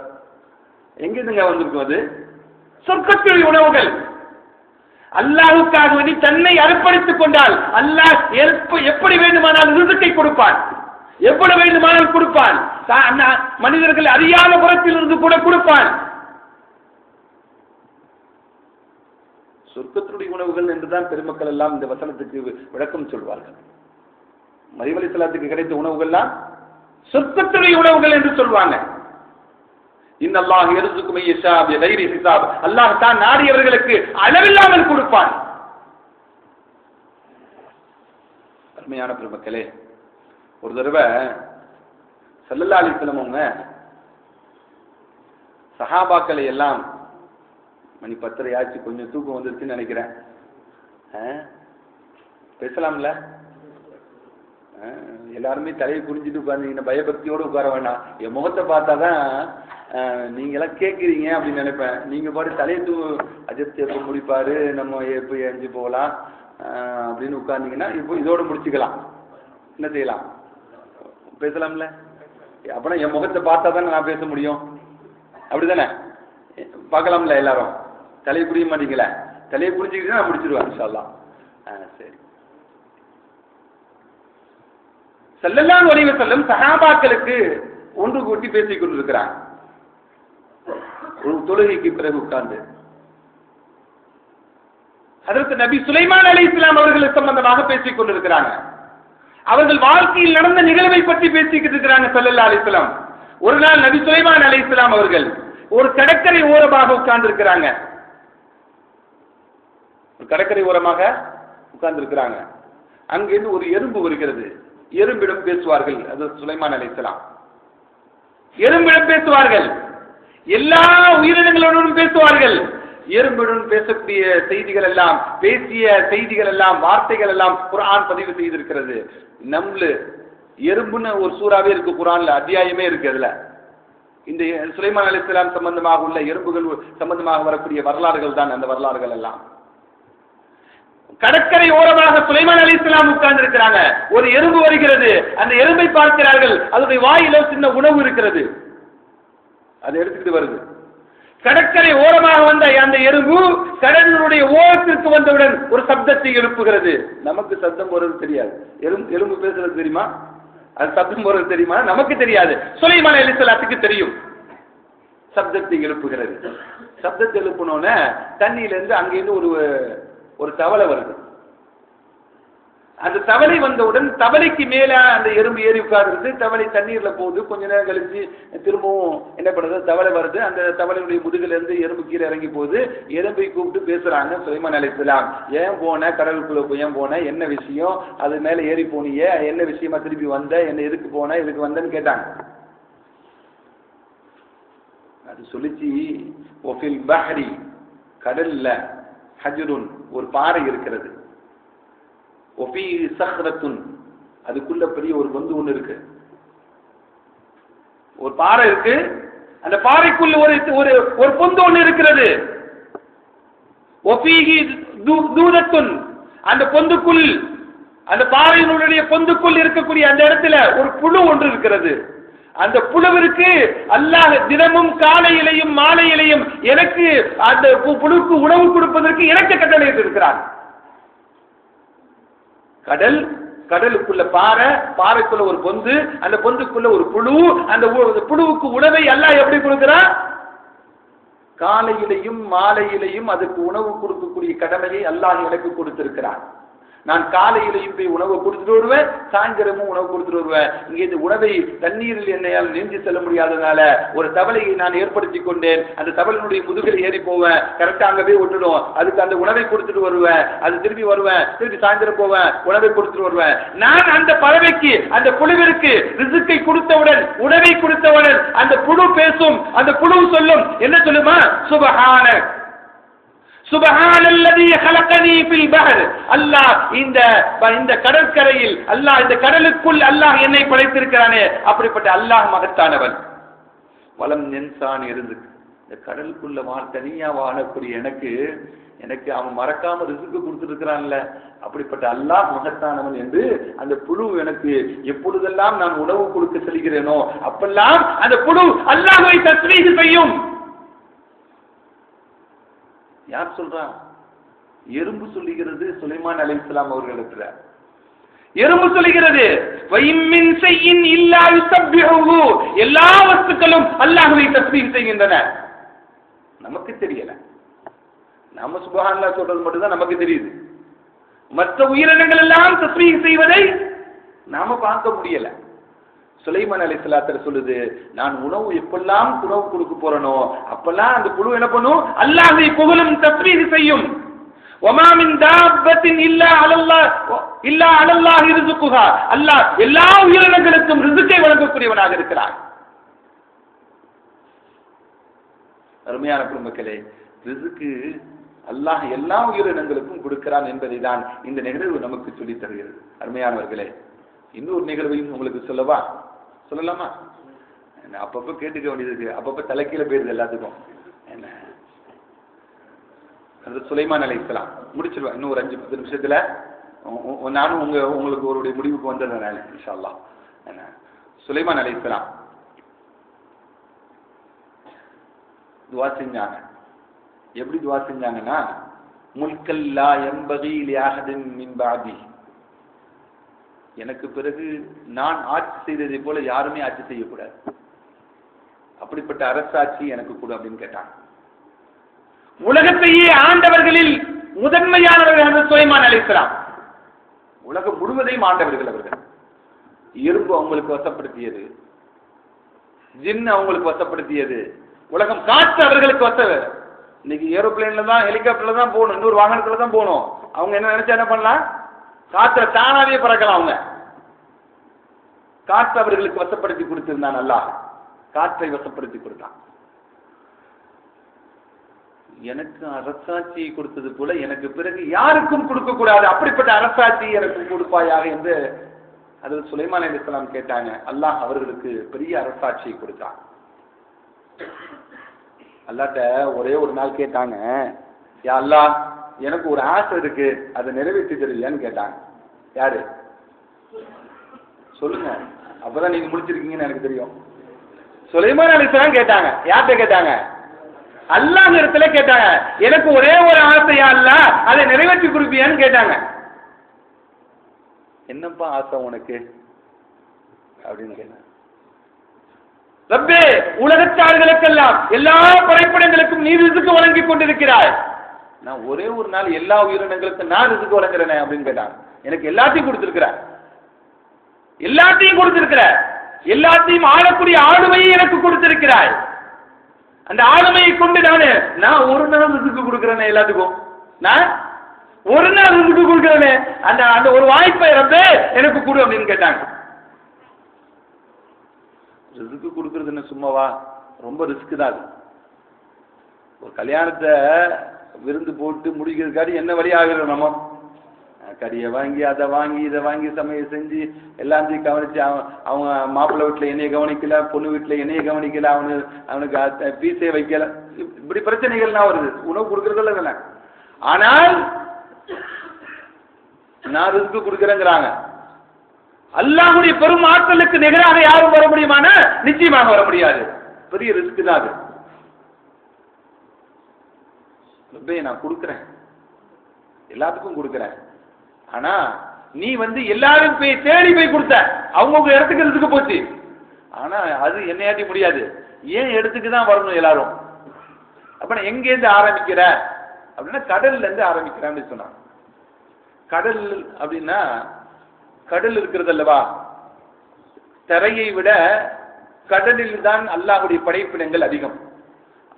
எங்கிருந்துங்க வந்திருக்கும் அது? சொர்க்கத்துடைய உணவுகள். அல்லாஹ்வுக்காக வேண்டி தன்னை அர்ப்பணித்துக் கொண்டால் அல்லாஹ் எப்படி வேண்டுமானால் ரிஸ்கை கொடுப்பான், எவ்வளவு வேண்டுமானால் கொடுப்பான். மனிதர்கள் அறியாத புறத்தில் இருந்து கூட கொடுப்பான். சொர்க்கத்துடைய உணவுகள் என்றுதான் பெருமக்கள் எல்லாம் இந்த வசனத்துக்கு விளக்கம் சொல்வார்கள். மரியம் அலைஹிஸ்ஸலாத்துக்கு கிடைத்த உணவுகள்லாம் சொர்க்கத்துடைய உணவுகள் என்று சொல்வாங்க. இன்னல்லாஹ் யர்ஸுகு மன் யஷா பிகைரி ஹிசாப், அல்லாஹ் தான் நாடியவர்களுக்கு அளவில்லாமல் கொடுப்பான். அருமையான பெருமக்களே, ஒரு தடவை ஸல்லல்லாஹு அலைஹி வஸல்லம் அவங்க சஹாபாக்களை எல்லாம், மணி 10:30 ஆச்சு, கொஞ்சம் தூக்கம் வந்துருச்சுன்னு நினைக்கிறேன், பேசலாம்ல? எல்லாருமே தலையை குறிஞ்சிட்டு உட்கார்ந்தீங்கன்னா பயபக்தியோடு உட்கார வேண்டாம். என் முகத்தை பார்த்தாதான் நீங்க எல்லாம் கேட்குறீங்க அப்படின்னு நினைப்பேன். நீங்க பாட்டு தலையை அஜித் எப்போ முடிப்பாரு, நம்ம எப்போ எஞ்சி போகலாம் அப்படின்னு உட்கார்ந்தீங்கன்னா இப்போ இதோட முடிச்சுக்கலாம். என்ன செய்யலாம்? பேசலாம்ல? அப்படின்னா என் முகத்தை பார்த்தா தானே நான் பேச முடியும், அப்படிதானே? பார்க்கலாம்ல? எல்லாரும் தலையை புரிய மாட்டீங்களே, தலையை புரிஞ்சுக்கிட்டு நான் முடிச்சிருவேன் இன்ஷா அல்லாஹ். சரி. ஸல்லல்லாஹு அலைஹி வஸல்லம் சஹாபாக்களுக்கு ஒன்று கூட்டி பேசிக் கொண்டிருக்கிறாங்க. ஒரு தொழுகைக்கு பிறகு உட்கார்ந்து ஹஜ்ரத் நபி சுலைமான் அலைஹிஸ்ஸலாம் அவர்கள் சம்பந்தமாக பேசிக் கொண்டிருக்கிறாங்க. அவர்கள் வாழ்க்கையில் நடந்த நிகழ்வை பற்றி பேசிக்கிட்டு இருக்கிறாங்க ஸல்லல்லாஹு அலைஹி வஸல்லம். ஒரு நாள் நபி சுலைமான் அலைஹிஸ்ஸலாம் அவர்கள் ஒரு கடற்கரை ஓரமாக உட்கார்ந்து இருக்கிறாங்க. கடற்கரை ஓரமாக உட்கார்ந்து இருக்கிறாங்க. அங்கிருந்து ஒரு எறும்பு வருகிறது. எறும்பிடம் பேசுவார்கள். அது சுலைமான் அலைஹிஸ்ஸலாம். எறும்பிடம் பேசுவார்கள், எல்லா உயிரினங்களுடன் பேசுவார்கள். எறும்புடன் பேசக்கூடிய செய்திகள் எல்லாம், பேசிய செய்திகள் எல்லாம், வார்த்தைகள் எல்லாம் குர்ஆன் பதிவு செய்திருக்கிறது. நம்லு, எறும்புன்னு ஒரு சூறாவே இருக்கு குர்ஆன்ல, அத்தியாயமே இருக்கு. அதுல இந்த சுலைமான் அலைஹிஸ்ஸலாம் சம்பந்தமாக உள்ள எறும்புகள் சம்பந்தமாக வரக்கூடிய வரலாறுகள் தான் அந்த வரலாறுகள் எல்லாம். கடற்கரை ஓரமாக சுலைமான் அலைஹிஸ்ஸலாம் உட்கார்ந்து இருக்கிறாங்க. ஒரு எறும்பு வருகிறது. அந்த எறும்பை பார்க்கிறார்கள். அதனுடைய வாயில சின்ன உணவு இருக்கிறது. அதை எடுத்துக்கிட்டு வருது. கடற்கரை ஓரமாக வந்த அந்த எறும்பு கடலினுடைய ஓரத்திற்கு வந்தவுடன் ஒரு சப்தத்தை எழுப்புகிறது. நமக்கு சப்தம் வருவது தெரியாது. எறும்பு பேசுறது தெரியுமா? அது சப்தம் வருவது தெரியுமா? நமக்கு தெரியாது. சுலைமான் அலைஹிஸ்ஸலாத்துக்கு தெரியும். சப்தத்தை எழுப்புகிறது. சப்தத்தை எழுப்பினோன தண்ணியில இருந்து அங்கிருந்து ஒரு தவளை வருது. அந்த தவளை வந்தவுடன் தவளைக்கு மேல அந்த எறும்பு ஏறி உட்கார்ந்து தவளை தண்ணீர்ல போகுது. கொஞ்ச நேரம் கழிச்சு திரும்பவும் என்ன பண்ணுறது, தவளை வருது. அந்த தவளையுடைய முதுகுல இருந்து எறும்பு கீழே இறங்கி போகுது. எறும்பை கூப்பிட்டு பேசுறாங்க சுலைமான் அலைஹிஸ்ஸலாம். ஏன் போன கடலுக்குள்ள ஏன் போன, என்ன விஷயம், அது மேல ஏறி போனியே, என்ன விஷயமா திருப்பி வந்த, என்ன எதுக்கு போன, எதுக்கு வந்தன்னு கேட்டாங்க. அது சொல்லிச்சு, ஒஃபில் பஹ்ரி, கடல்ல ஹஜ்ருன், ஒரு பாறை இருக்கிறது. ஒஃபி சஹ்ரத்துன், அதுக்குள்ள பெரிய ஒரு பொந்து ஒன்று இருக்கு. ஒரு பாறை இருக்கு, அந்த பாறைக்குள்ள ஒரு பொந்து ஒன்று இருக்கிறது. ஒஃபிஹி தூதத்துன், அந்த பொந்துக்குள், அந்த பாறையினுடைய பொந்துக்குள் இருக்கக்கூடிய அந்த இடத்துல ஒரு புழு ஒன்று இருக்கிறது. அந்த புழுவிற்கு அல்லாஹ் தினமும் காலையிலையும் மாலையிலையும் எனக்கு அந்த புழுவுக்கு உணவு கொடுப்பதற்கு எனக்கு கட்டளையிட்டு இருக்கிறார். கடலுக்குள்ள பாறை, பாறைக்குள்ள ஒரு பொந்து, அந்த பொந்துக்குள்ள ஒரு புழு. அந்த புழுவுக்கு உணவை அல்லாஹ் எப்படி கொடுக்கிறார்? காலையிலையும் மாலையிலையும் அதுக்கு உணவு கொடுக்கக்கூடிய கடமையை அல்லாஹ் எனக்கு கொடுத்திருக்கிறார். நான் காலையிலையும் போய் உணவை கொடுத்துட்டு வருவேன், சாயந்தரமும் உணவு கொடுத்துட்டு வருவேன். இங்கே இந்த உணவை தண்ணீரில் என்னையால் நீந்தி செல்ல முடியாதனால ஒரு தவளையை நான் ஏற்படுத்தி கொண்டேன். அந்த தவளையினுடைய முதுகில் ஏறி போவேன், கரெக்டாக அங்கே போய் விட்டுடும். அதுக்கு அந்த உணவை கொடுத்துட்டு வருவேன், அது திருப்பி வருவேன், திருப்பி சாயந்தரம் போவேன், உணவை கொடுத்துட்டு வருவேன். நான் அந்த பறவைக்கு, அந்த புழுவிற்கு ரிஸ்கை கொடுத்தவுடன், உணவை கொடுத்தவுடன் அந்த புழு பேசும். அந்த புழு சொல்லும், என்ன சொல்லுமா? சுபஹானக், சுப்ஹானல்லதி خلقني في البحر அல்லாஹ் இந்த கடற்கரையில் அல்லாஹ் இந்த கடலுக்குள் அல்லாஹ் என்னை படைத்திருக்கிறானே, அப்படிப்பட்ட அல்லாஹ் மகத்தானவன். வலம் நின்சான் இருந்து இந்த கடலுக்குள்ள தனியா வாழக்கூடிய எனக்கு அவன் மறக்காம ரிஸ்க் கொடுத்துருக்கிறான்ல, அப்படிப்பட்ட அல்லாஹ் மகத்தானவன் என்று அந்த புழு எனக்கு எப்பொழுதெல்லாம் நான் உணவு கொடுக்க செல்கிறேனோ அப்பெல்லாம் அந்த புழு அல்லாஹ்வை தஸ்பீஹ் செய்யும். யார் சொல்றா? எறும்பு சொல்லுகிறது. சுலைமான் அலைஹிஸ்ஸலாம் அவர்களிடத்துல எறும்பு சொல்லுகிறது, வைமின் ஷைஇன் இல்லா யுஸப்பிஹு, எல்லா வஸ்துக்களும் அல்லாஹ்வை தஸ்பீஹ் செய்கின்றன. நமக்கு தெரியல, நாம சுப்ஹானல்லாஹ் சொல்றது மட்டும் தான் நமக்கு தெரியுது. மற்ற உயிரினங்கள் எல்லாம் தஸ்பீஹ் செய்வதை நாம பார்க்க முடியல. சுலைமான் அலைஹிஸ்ஸலாம் சொல்லுது, நான் உணவு எப்பெல்லாம் உணவு கொடுக்க போறனோ அப்பெல்லாம் அந்த புழு என்ன பண்ணும்? அல்லாஹ்வை புகழும் தஸ்பீஹ் செய்யும். வமா மின் தாபத்தின் இல்லா அலல்லாஹ் ரிஸ்குஹா, அல்லாஹ் எல்லா உயிரினங்களுக்கும் ரிஸ்கை வழங்கக்கூடியவனாக இருக்கிறான். அருமையான குடும்பங்களே, ரிஸ்க்கு அல்லாஹ் எல்லா உயிரினங்களுக்கும் கொடுக்கிறான் என்பதை தான் இந்த நிகழ்வு நமக்கு சொல்லித் தருகிறது. அருமையானவர்களே, இன்னொரு நிகழ்வையும் உங்களுக்கு சொல்லலாமா? அப்பப்ப கேட்டுக்க வேண்டியது இருக்கு, அப்பப்ப தலைக்கீழ போயிருது எல்லாத்துக்கும். என்ன சுலைமான் அலைஹிஸ்ஸலாம் முடிச்சிருவேன் இன்னும் ஒரு 5-10 நிமிஷத்துல. நானும் உங்களுக்கு ஒரு முடிவுக்கு வந்துடுறேன் இன்ஷா அல்லாஹ். என்ன சுலைமான் அலைஹிஸ்ஸலாம் துஆ செஞ்சாங்க. எப்படி துஆ செஞ்சாங்கன்னா, முல்கல் லா யன்பகி லிஅஹதின் மின் பஅதி, எனக்கு பிறகு நான் ஆட்சி செய்ததை போல யாருமே ஆட்சி செய்யக்கூடாது, அப்படிப்பட்ட அரசாட்சி எனக்கு கூட அப்படின்னு கேட்டாங்க. உலகத்தையே ஆண்டவர்களில் முதன்மையானவர்கள் சுலைமான் அலைஹிஸ்ஸலாம். உலகம் முழுவதையும் ஆண்டவர்கள் அவர்கள். இரும்பு அவங்களுக்கு வசப்படுத்தியது, ஜின் அவங்களுக்கு வசப்படுத்தியது, உலகம் காற்று அவர்களுக்கு வசவு. இன்னைக்கு ஏரோப்ளேன்ல தான் ஹெலிகாப்டர்ல தான் போகணும், இன்னொரு வாகனத்துல தான் போகணும். அவங்க என்ன நினைச்சா என்ன பண்ணலாம்? காற்றை தானாவே பறக்கலாம். அவங்க காற்று அவர்களுக்கு வசப்படுத்தி கொடுத்திருந்தான். அல்லாஹ் காற்றை வசப்படுத்தி கொடுத்தான். எனக்கு அரசாட்சியை கொடுத்தது போல எனக்கு பிறகு யாருக்கும் கொடுக்க கூடாது, அப்படிப்பட்ட அரசாட்சி எனக்கு கொடுப்பாயாக என்று அதில் சுலைமான் அலைஹிஸ்ஸலாம் கேட்டாங்க. அல்லாஹ் அவர்களுக்கு பெரிய அரசாட்சியை கொடுத்தான். அல்லாஹ்ட்ட ஒரே ஒரு நாள் கேட்டாங்க, யா அல்லாஹ் எனக்கு ஒரு ஆசை இருக்கு, அதை நிறைவேற்றி தருவியான்னு கேட்டாங்க. யாரு சொல்லுங்க, அப்பதான் நீங்க முடிச்சிருக்கீங்கன்னு எனக்கு தெரியும். சுலைமான் அலைஹிஸ்ஸலாம் கேட்டாங்க. யார்கிட்ட கேட்டாங்க? அல்லாஹ் இடத்துல கேட்டாங்க. எனக்கு ஒரே ஒரு ஆசையா அல்லாஹ் அதை நிறைவேற்றி கொடுப்பியான்னு கேட்டாங்க. என்னப்பா ஆசை உனக்கு அப்படின்னு கேட்டாங்க. ரப்பே, உலகத்தார்களுக்கெல்லாம் எல்லா படைப்பிடங்களுக்கும் நீ ரிஸ்க் வழங்கி கொண்டிருக்கிறாய், நான் ஒரே ஒரு நாள் எல்லா உயிரினங்களுக்கும் நான் ரிஸ்க் வழங்குறேனே அப்படின்னு கேட்டாங்க. எனக்கு எல்லாத்தையும் கொடுத்திருக்கிற, எல்லாத்தையும் ஆளக்கூடிய ஆளுமையை எனக்கு கொடுத்திருக்கிறாய், அந்த ஆளுமையை கொண்டு நான் ஒரு நாள் ரிஸ்க் கொடுக்கிறேனே, எல்லாத்துக்கும் நான் ஒரு நாள் ரிஸ்க் கொடுக்கிறேனே, அந்த ஒரு வாய்ப்பை ரப்பே எனக்கு கொடு அப்படின்னு கேட்டாங்க. ரிஸ்க் கொடுக்கறதுன்னு சும்மாவா? ரொம்ப ரிஸ்க் தான் அது. ஒரு கல்யாணத்தை விருந்து போட்டு முடிக்கிறதுக்காடி என்ன வழி ஆகிறோம் நம்ம? கறியை வாங்கி அதை வாங்கி இதை வாங்கி சமையல் செஞ்சு எல்லாத்தையும் கவனிச்சு அவங்க மாப்பிள்ளை வீட்டில் என்னைய கவனிக்கல, பொண்ணு வீட்டில் என்னைய கவனிக்கல, அவனுக்கு பீஸே வைக்கல, இப்படி பிரச்சனைகள்லாம் வருது. உணவு கொடுக்கறதில்ல தானே. ஆனால் நான் ரிஸ்க் கொடுக்குறேங்கிறாங்க. அல்லாஹ்வுடைய பெரும் ஆற்றலுக்கு நிகராக யாரும் வர முடியுமான? நிச்சயமாக வர முடியாது. பெரிய ரிஸ்க் தான் அது. நான் கொடுக்குறேன், எல்லாத்துக்கும் கொடுக்குறேன், ஆனா நீ எல்லாரும் போய் தேடி போய் கொடுத்த, அவங்க இடத்துக்கு ரிஸ்க் போச்சு. ஆனா அது என்னையாட்டி முடியாது, ஏன் இடத்துக்கு தான் வரணும் எல்லாரும். அப்ப நான் எங்கேருந்து ஆரம்பிக்கிற அப்படின்னா கடல்ல இருந்து ஆரம்பிக்கிறேன்னு சொன்னாங்க. கடல் அப்படின்னா கடல் இருக்கிறது அல்லவா, தரையை விட கடலில் தான் அல்லாஹ்வுடைய படைப்பினங்கள் அதிகம்.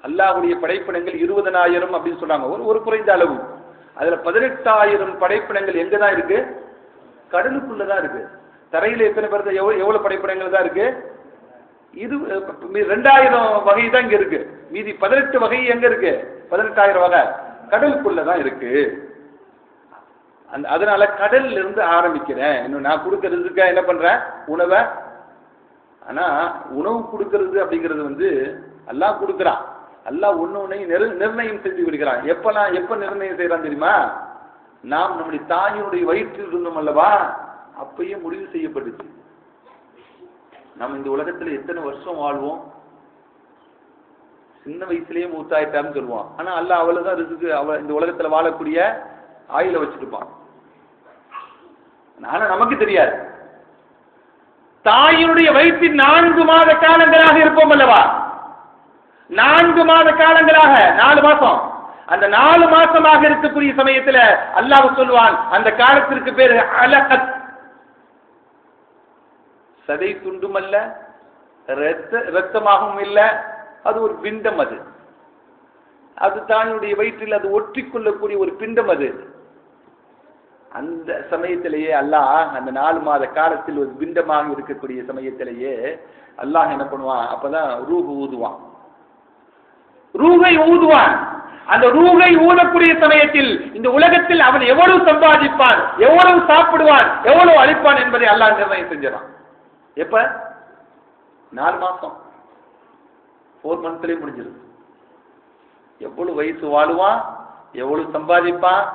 அல்லாஹ்வுடைய படைப்பினங்கள் 20,000 அப்படின்னு சொன்னாங்க, ஒரு குறைந்த அளவு. அதுல 18,000 படைப்பினங்கள் எங்க தான் இருக்கு? கடலுக்குள்ளதான் இருக்கு. தரையில எத்தனை பேர் எவ்வளவு படைப்பினங்கள் தான் இருக்கு? 2000 வகை தான் இங்க இருக்கு. மீதி 18 வகை எங்க இருக்கு? 18,000 வகை கடலுக்குள்ளதான் இருக்கு. அதனால கடல்ல இருந்து ஆரம்பிக்கிறேன். இன்னும் நான் கொடுக்கறதுக்கு என்ன பண்றேன்? உணவை. ஆனா உணவு கொடுக்கறது அப்படிங்கிறது அல்லாஹ் கொடுக்குறான். அல்லாஹ் ஒன்னொன்னையும் நிர்ணயம் செஞ்சு விடுகிறான். எப்ப நிர்ணயம் செய்யறான் தெரியுமா? நாம் நம்முடைய தாயினுடைய வயிற்றில் இருந்தோம் அல்லவா, அப்பயே முடிவு செய்யப்பட்டுச்சு. நம்ம இந்த உலகத்துல எத்தனை வருஷம் வாழ்வோம்? சின்ன வயசுலயே மூத்தாயிட்டான்னு சொல்லுவான். ஆனா அல்லாஹ் அவ்வளவுதான் ரிஸ்க்கு. இந்த உலகத்துல வாழக்கூடிய ஆயில வச்சுட்டுப்பான். ஆனா நமக்கு தெரியாது. தாயினுடைய வயிற்றில் 4 மாத காலங்களாக இருப்போம் அல்லவா? 4 மாத காலங்களாக, 4 மாசம். அந்த 4 மாசமாக இருக்கக்கூடிய சமயத்துல அல்லாஹ் சொல்வான், அந்த காலத்திற்கு பேரு அலகத். சதை துண்டும் அல்ல, ரத்தமாகவும் இல்ல, அது ஒரு பிண்டம். அது தாயினுடைய வயிற்றில் அது ஒற்றிக்கொள்ளக்கூடிய ஒரு பிண்டம். அது அந்த சமயத்திலேயே அல்லாஹ் அந்த 4 மாத காலத்தில் ஒரு பிண்டமாக இருக்கக்கூடிய சமயத்திலேயே அல்லாஹ் என்ன பண்ணுவான்? அப்பதான் ரூஹ் ஊதுவான். ரூகை ஊதுவான். அந்த ரூகை ஊதக்கூடிய சமயத்தில் இந்த உலகத்தில் அவன் எவ்வளவு சம்பாதிப்பான், எவ்வளவு சாப்பிடுவான், எவ்வளவு அளிப்பான் என்பதை அல்லாஹ் நிர்ணயம் செஞ்சான். எப்ப? 4 மாசம், 4 மந்த்லயே முடிஞ்சிருக்கு. எவ்வளவு வயசு வாழுவான், எவ்வளவு சம்பாதிப்பான்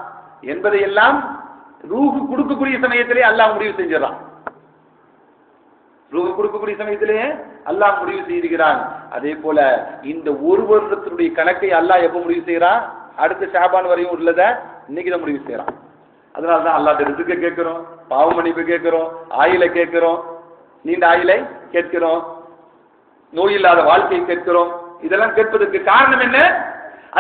என்பதையெல்லாம் ரூஹு கொடுக்கக்கூடிய சமயத்திலே அல்லாஹ் முடிவு செஞ்சிடறான். ரூஹு கொடுக்கக்கூடிய சமயத்திலே அல்லாஹ் முடிவு செய்கிறான். அதே போல இந்த ஒரு வருடத்தினுடைய கணக்கை அல்லாஹ் எப்ப முடிவு செய்யறான்? அடுத்த ஷாபான் வரையும் உள்ளத இன்னைக்குதான் முடிவு செய்யறான். அதனாலதான் அல்லாஹ் ரிஸ்க கேட்கிறோம், பாவ மன்னிப்பு கேட்கிறோம், ஆயிலை கேட்கிறோம், நீண்ட ஆயிலை கேட்கிறோம், நோய் இல்லாத வாழ்க்கையை கேட்கிறோம். இதெல்லாம் கேட்பதற்கு காரணம் என்ன?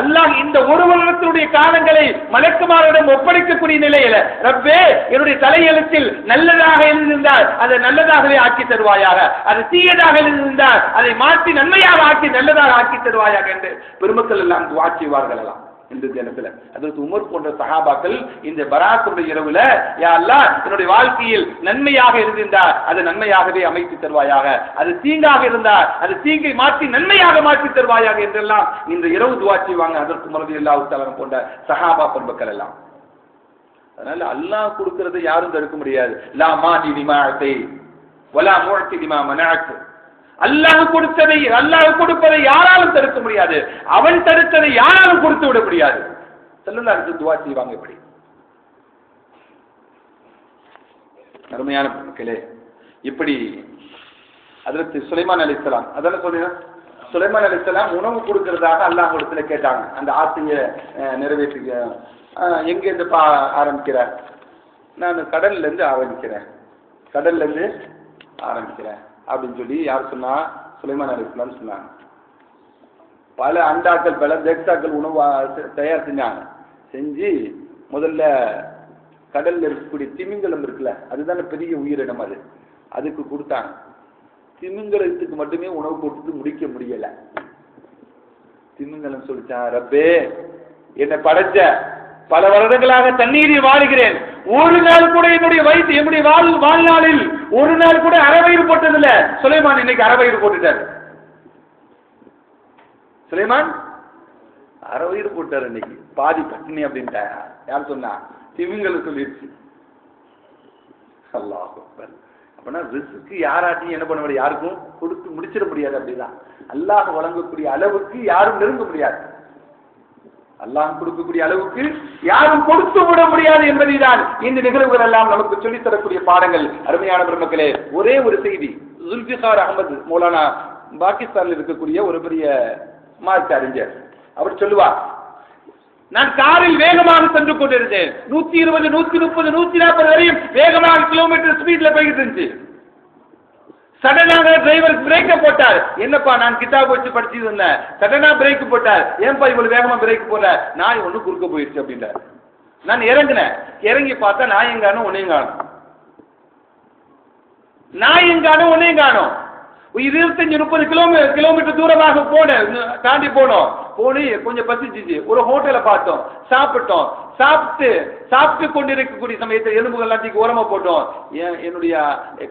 அல்லாஹ் இந்த ஒரு வருடத்தினுடைய காலங்களை மலக்குமாரிடம் ஒப்படைக்கக்கூடிய நிலையில, ரப்பே என்னுடைய தலையெழுத்தில் நல்லதாக எழுதியிருந்தால் அதை நல்லதாகவே ஆக்கி தருவாயாக, அது தீயதாக எழுதியிருந்தால் அதை மாற்றி நன்மையாக ஆக்கி நல்லதாக ஆக்கி தருவாயாக என்று பெருமக்கள் எல்லாம் துஆ செய்வார்கள். எல்லாம் இந்த தினத்துல அதற்கு உமர் போன்ற சஹாபாக்கள் இந்த பராத்துடைய இரவுல, யா அல்லாஹ் என்னுடைய வாழ்க்கையில் நன்மையாக இருந்திருந்தால் அது நன்மையாகவே அமைத்து தருவாயாக, அது தீங்காக இருந்தால் அது தீங்கை மாற்றி நன்மையாக மாற்றி தருவாயாக என்றெல்லாம் இந்த இரவு துஆ செய்வாங்க. அதற்கு ரலியல்லாஹு தஆலா போன்ற சஹாபா பெருமக்கள் எல்லாம். அதனால அல்லாஹ் கொடுக்கிறது யாரும் தடுக்க முடியாது. லா மானி லிமா அத்தை வலா முஅத்தி லிமா மனஅத். அல்லாஹ் கொடுத்ததை, அல்லாஹ் கொடுப்பதை யாராலும் தடுக்க முடியாது. அவன் தடுத்ததை யாராலும் கொடுத்து விட முடியாது. ஸல்லல்லாஹு துஆ செய்வாங்க. இப்படி அருமையான மக்களே, இப்படி ஹஜ்ரத் சுலைமான் அலைஹிஸ்ஸலாம், அதான சொல்றேன், சுலைமான் அலைஹிஸ்ஸலாம் உணவு கொடுக்கிறதாக அல்லாஹ் இடத்துல கேட்டாங்க. அந்த ஆசையை நிறைவேற்றி எங்க இருந்து ஆரம்பிக்கிறார்? நான் கடல்ல இருந்து ஆரம்பிக்கிறேன், கடல்ல இருந்து ஆரம்பிக்கிறேன் அப்படின்னு சொல்லி யார் சொன்னா? சுலைமான் அலைஹிஸ்ஸலாம் சொன்னாங்க. பல அண்டாக்கள், பல தேக்சாக்கள் உணவு தயார் செஞ்சாங்க. செஞ்சு முதல்ல கடல்ல இருக்கக்கூடிய திமிங்கலம் இருக்குல்ல, அதுதானே பெரிய உயிரினம், அதுக்கு கொடுத்தாங்க. திமிங்கலத்துக்கு மட்டுமே உணவு கொடுத்து முடிக்க முடியல. திமிங்கலம் சொல்லிச்சான், ரப்பே என்னை படைச்ச பல வருடங்களாக தண்ணீரில் வாழுகிறேன், ஒரு நாள் கூட என்னுடைய வயிற்று, என்னுடைய வாழ்நாளில் ஒரு நாள் கூட அறவயிறு போட்டதில்ல. சுலைமான் இன்னைக்கு அறவயிறு போட்டுட்டார். சுலைமான் அறவயிறு போட்டார் இன்னைக்கு, பாதி பட்டினி அப்படின்ட்டா. யார் சொன்னா? திமிங்கலம் சொல்லிடுச்சு. அல்லாஹ் அக்பர். அப்படின்னா ரிஸ்க்கு யாராட்டையும் என்ன பண்ண முடியாது, யாருக்கும் கொடுத்து முடிச்சிட முடியாது. அப்படிதான் அல்லாஹ் வழங்கக்கூடிய அளவுக்கு யாரும் நெருங்க முடியாது. அல்லாஹ் கொடுக்கக்கூடிய அளவுக்கு யாரும் கொடுத்து விட முடியாது என்பதைதான் இந்த நிகழ்வுகள் எல்லாம் நமக்கு சொல்லித் தரக்கூடிய பாடங்கள். அருமையான பெருமக்களே, ஒரே ஒரு செய்தி. ஜுல்ஃபிகார் அகமது மௌலானா, பாகிஸ்தானில் இருக்கக்கூடிய ஒரு பெரிய மார்க்க அறிஞர், அவர் சொல்லுவார், நான் காரில் வேகமாக சென்று கொண்டிருந்தேன். 120, 130, 140 வரையும் வேகமாக கிலோமீட்டர் ஸ்பீட்ல போய்கிட்டு இருந்துச்சு. சடனாக டிரைவர் பிரேக்க போட்டார். என்னப்பா, நான் கிதாப் வச்சு படிச்சுட்டு இருந்தேன், சடனா பிரேக் போட்டார். ஏன்பா இவ்வளவு வேகமா பிரேக் போட? நாய் ஒண்ணு குறுக்க போயிடுச்சு அப்படின்றார். நான் இறங்கினேன், இறங்கி பார்த்தா நாயும் காணும் உன்னையும் காணும், நாயும் காணும் உன்னையும் காணும். 25-30 கிலோமீட்டர் தூரமாக தாண்டி போனோம். போனி கொஞ்சம் பசிச்சிச்சு, ஒரு ஹோட்டலை பார்த்தோம், சாப்பிட்டோம். சாப்பிட்டு கொண்டிருக்கக்கூடிய சமயத்தில் எலும்புகள் எல்லாத்தையும் ஓரமா போட்டோம். என்னுடைய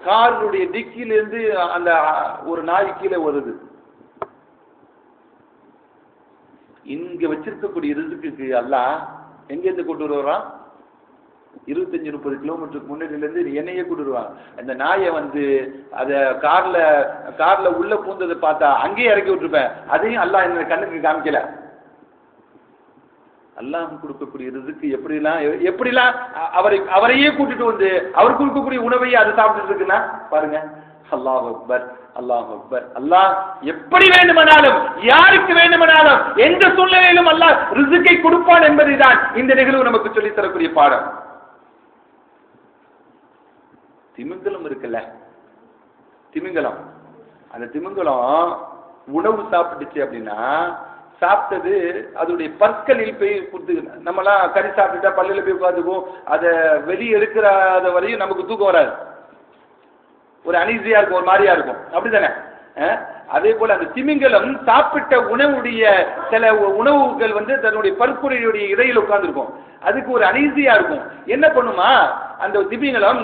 காருடைய டிக்கிலிருந்து அந்த ஒரு நாய் கீழே வருது. இங்க வச்சிருக்கக்கூடிய ரிஸ்க்கு அல்லாஹ் எங்க இருந்து கொண்டு வருவான்? 25-30 கிலோமீட்டருக்கு முன்னாடில இருந்து என்னையே கொண்டு வருவான். அந்த நாயை வந்து அத கார்ல உள்ள பூந்ததை பார்த்தா அங்கேயே இறக்கி விட்டுருப்பேன். அதையும் அல்லாஹ் என்ன கண்ணுக்கு காமிக்கல. அல்லாஹ் கொடுக்கக்கூடிய ரிஸ்க்கு எப்படிலாம் அவரையே கூட்டிட்டு வந்து அவர் கொடுக்கக்கூடிய உணவையே அதை சாப்பிட்டு இருக்குன்னா பாருங்க. அல்லாஹ் அக்பர், அல்லாஹ் அக்பர். அல்லாஹ் எப்படி வேண்டுமானாலும் யாருக்கு வேண்டுமானாலும் எந்த சூழ்நிலையிலும் அல்லாஹ் ரிஸ்கை கொடுப்பான் என்பதுதான் இந்த நிகழ்வு நமக்கு சொல்லித் தரக்கூடிய பாடம். திமிங்கலம் இருக்குல்ல, திமிங்கலம், அந்த திமிங்கலம் உணவு சாப்பிட்டுச்சு அப்படின்னா சாப்பிட்டது அதோடைய பற்களில் போய் குத்து. நம்மலாம் கறி சாப்பிட்டுட்டா பல்லில் போய் உட்காந்துக்கும். அதை வெளியே எடுக்கிறாத வரையும் நமக்கு தூக்கம் வராது, ஒரு அனீசியா இருக்கும், ஒரு மாதிரியா இருக்கும், அப்படித்தானே? அதே போல அந்த திமிங்கலம் சாப்பிட்ட உணவுடைய சில உணவுகள் வந்து தன்னுடைய பற்குறையுடைய இடையில் உட்கார்ந்துருக்கும். அதுக்கு ஒரு அனீசியா இருக்கும். என்ன பண்ணுமா, அந்த திமிங்கலம்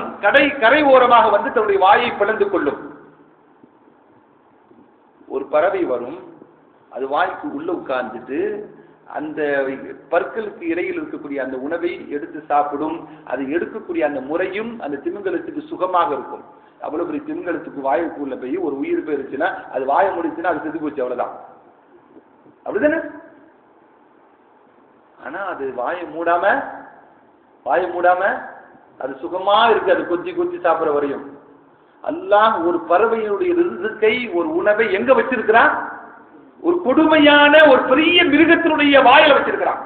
கரை ஓரமாக வந்து தன்னுடைய வாயை பிளந்து கொள்ளும். ஒரு பறவை வரும், அது வாய்க்கு உள்ள உட்கார்ந்துட்டு அந்த பற்களுக்கு இடையில் இருக்கக்கூடிய அந்த உணவை எடுத்து சாப்பிடும். அது எடுக்கக்கூடிய அந்த முறையும் அந்த திமிங்கலத்துக்கு சுகமாக இருக்கும். அவ்வளவு பெரிய திமிங்கலத்துக்கு வாயுக்குள்ள போய் ஒரு உயிர் போயிருச்சுன்னா அது வாயை முடிச்சுன்னா அது செத்து போச்சு, அவ்வளவுதான், அப்படிதானே? ஆனா அது வாயை மூடாம அது சுகமா இருக்கு, அது கொத்தி சாப்பிடுற வரையும். அல்லாஹ் ஒரு பறவையினுடைய ரிஸ்கை, ஒரு உணவை எங்க வச்சிருக்கிறான்? ஒரு கொடுமையான ஒரு பெரிய மிருகத்தினுடைய வாயில வச்சிருக்கிறான்.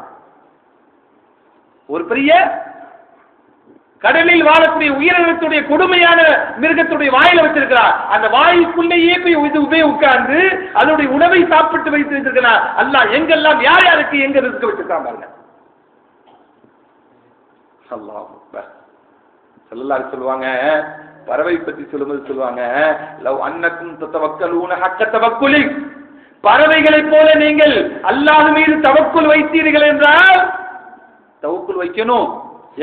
ஒரு பெரிய கடலில் வாழக்கூடிய உயிரினத்துடைய கொடுமையான மிருகத்துடைய வாயில வச்சிருக்கிறார். அந்த வாயுக்குள்ளேயே போய் உட்கார்ந்து அதனுடைய உணவை சாப்பிட்டு வைத்து வச்சிருக்கிறார். அல்லாஹ் எங்கெல்லாம் யாருக்கு எங்க ரிஸ்க் வச்சிருக்கான் பாருங்க. அல்லாஹ் அக்பர். ஸல்லல்லாஹு அலைஹி சொல்லுவாங்க, பறவை பத்தி சொல்லுவாங்க, லவ் அன்னக்கும் ததவக்கலூன ஹக்க தவக்குலி, பறவைகளைப் போல நீங்கள் அல்லாஹ் மீது தவக்குல் வைத்தீர்கள் என்றால், தவக்குல் வைக்கணும்.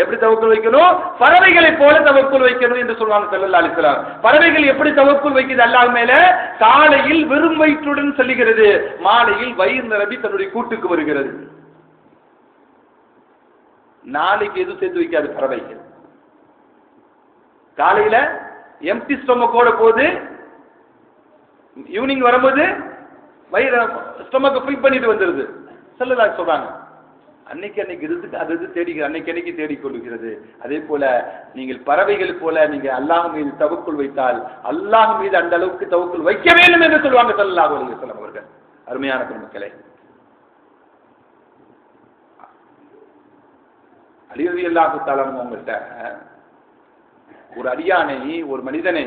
எப்படி தவக்குல் வைக்கணும்? பறவைகளை போல தவக்குல் வைக்கணும் என்று சொல்வாங்க ஸல்லல்லாஹு அலைஹி வஸல்லம். பறவைகள் எப்படி தவக்குல் வைக்குது அல்லாஹ் மேல? காலையில் வெறும் வயிற்றுடன் செல்கிறது, மாலையில் வயிறு நிரம்பி தன்னுடைய கூட்டுக்கு வருகிறது. நாளைக்கு எதுவும் சேர்த்து வைக்காது பறவைகள். காலையில எம்டி ஸ்டொமக்கோட போது, ஈவினிங் வரும்போது வயிறு ஸ்டொமக்கை ஃபில் பண்ணிட்டு வந்துருது. ஸல்லல்லாஹு அலைஹி சொல்றாங்க, அன்னைக்கு இருக்கு, அது அன்னைக்கு தேடிக்கொள்கிறது. அதே போல நீங்கள் பறவைகள் போல நீங்க அல்லாஹ் மீது தவக்குல் வைத்தால் அல்லாஹ் மீது அந்த அளவுக்கு தவக்குல் வைக்க வேண்டும் என்று சொல்லுவாங்க ஸல்லல்லாஹு அலைஹி வஸல்லம் அவர்கள். அருமையான பெருமக்களே, அலி ரலியல்லாஹு தஆலா அவங்கள்ட்ட ஒரு அடியானை, ஒரு மனிதனை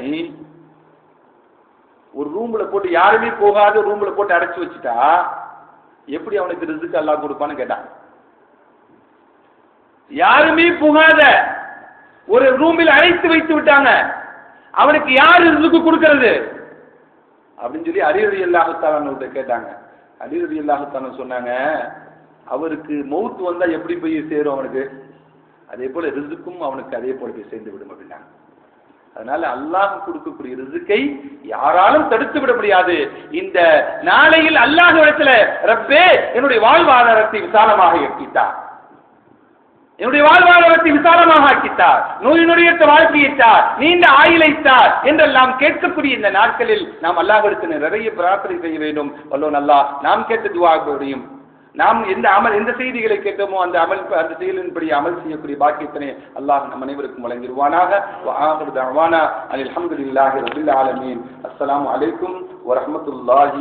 ஒரு ரூம்ல போட்டு, யாருமே போகாத ரூம்ல போட்டு அடைச்சு வச்சுட்டா எப்படி அவனுக்கு ரிஸ்க் அல்லாஹ் கொடுப்பான்னு கேட்டான். யாருமே புகாத ஒரு ரூமில் அழைத்து வைத்து விட்டாங்க, அவனுக்கு யார் ரிஸ்க் கொடுக்கிறது அப்படின்னு சொல்லி அலி ரலியல்லாஹு தஆலா கேட்டாங்க. அலி ரலியல்லாஹு தஆலா சொன்னாங்க, அவருக்கு மௌத் வந்தா எப்படி போய் சேரும் அவனுக்கு, அதே போல ரிஸ்க்கும் அவனுக்கு அதே போல போய் சேர்ந்து விடும் அப்படின்னாங்க. அதனால அல்லாஹ் கொடுக்கக்கூடிய ரிஸ்கை யாராலும் தடுத்து விட முடியாது. இந்த நாளையில் அல்லாஹ் இடத்துல, ரப்பே என்னுடைய வாழ்வாதாரத்தை விசாலமாக ஆக்கிட்டார், என்னுடைய வாழ்வாதாரத்தை விசாலமாக ஆக்கிட்டார், நோய் நொடியற்ற வாழ்க்கையிட்டார், நீண்ட ஆயுளைத்தார் என்றெல்லாம் கேட்கக்கூடிய இந்த நாட்களில் நாம் அல்லாஹ்விடத்தில் நிறைய பிரார்த்தனை செய்ய வேண்டும். வல்லோன் அல்லாஹ் நாம் கேட்ட துஆவையும் நாம் எந்த செய்திகளை கேட்டோமோ அந்த செயலின்படி அமல் செய்யக்கூடிய பாக்கியத்தினை அல்லாஹ் நம் அனைவருக்கும் வழங்கிடுவானாக. வஆகிரு தஅவானா அல்ஹம்துலில்லாஹி ரப்பில் ஆலமீன். அஸ்ஸலாமு அலைக்கும் வரஹ்மத்துல்லாஹி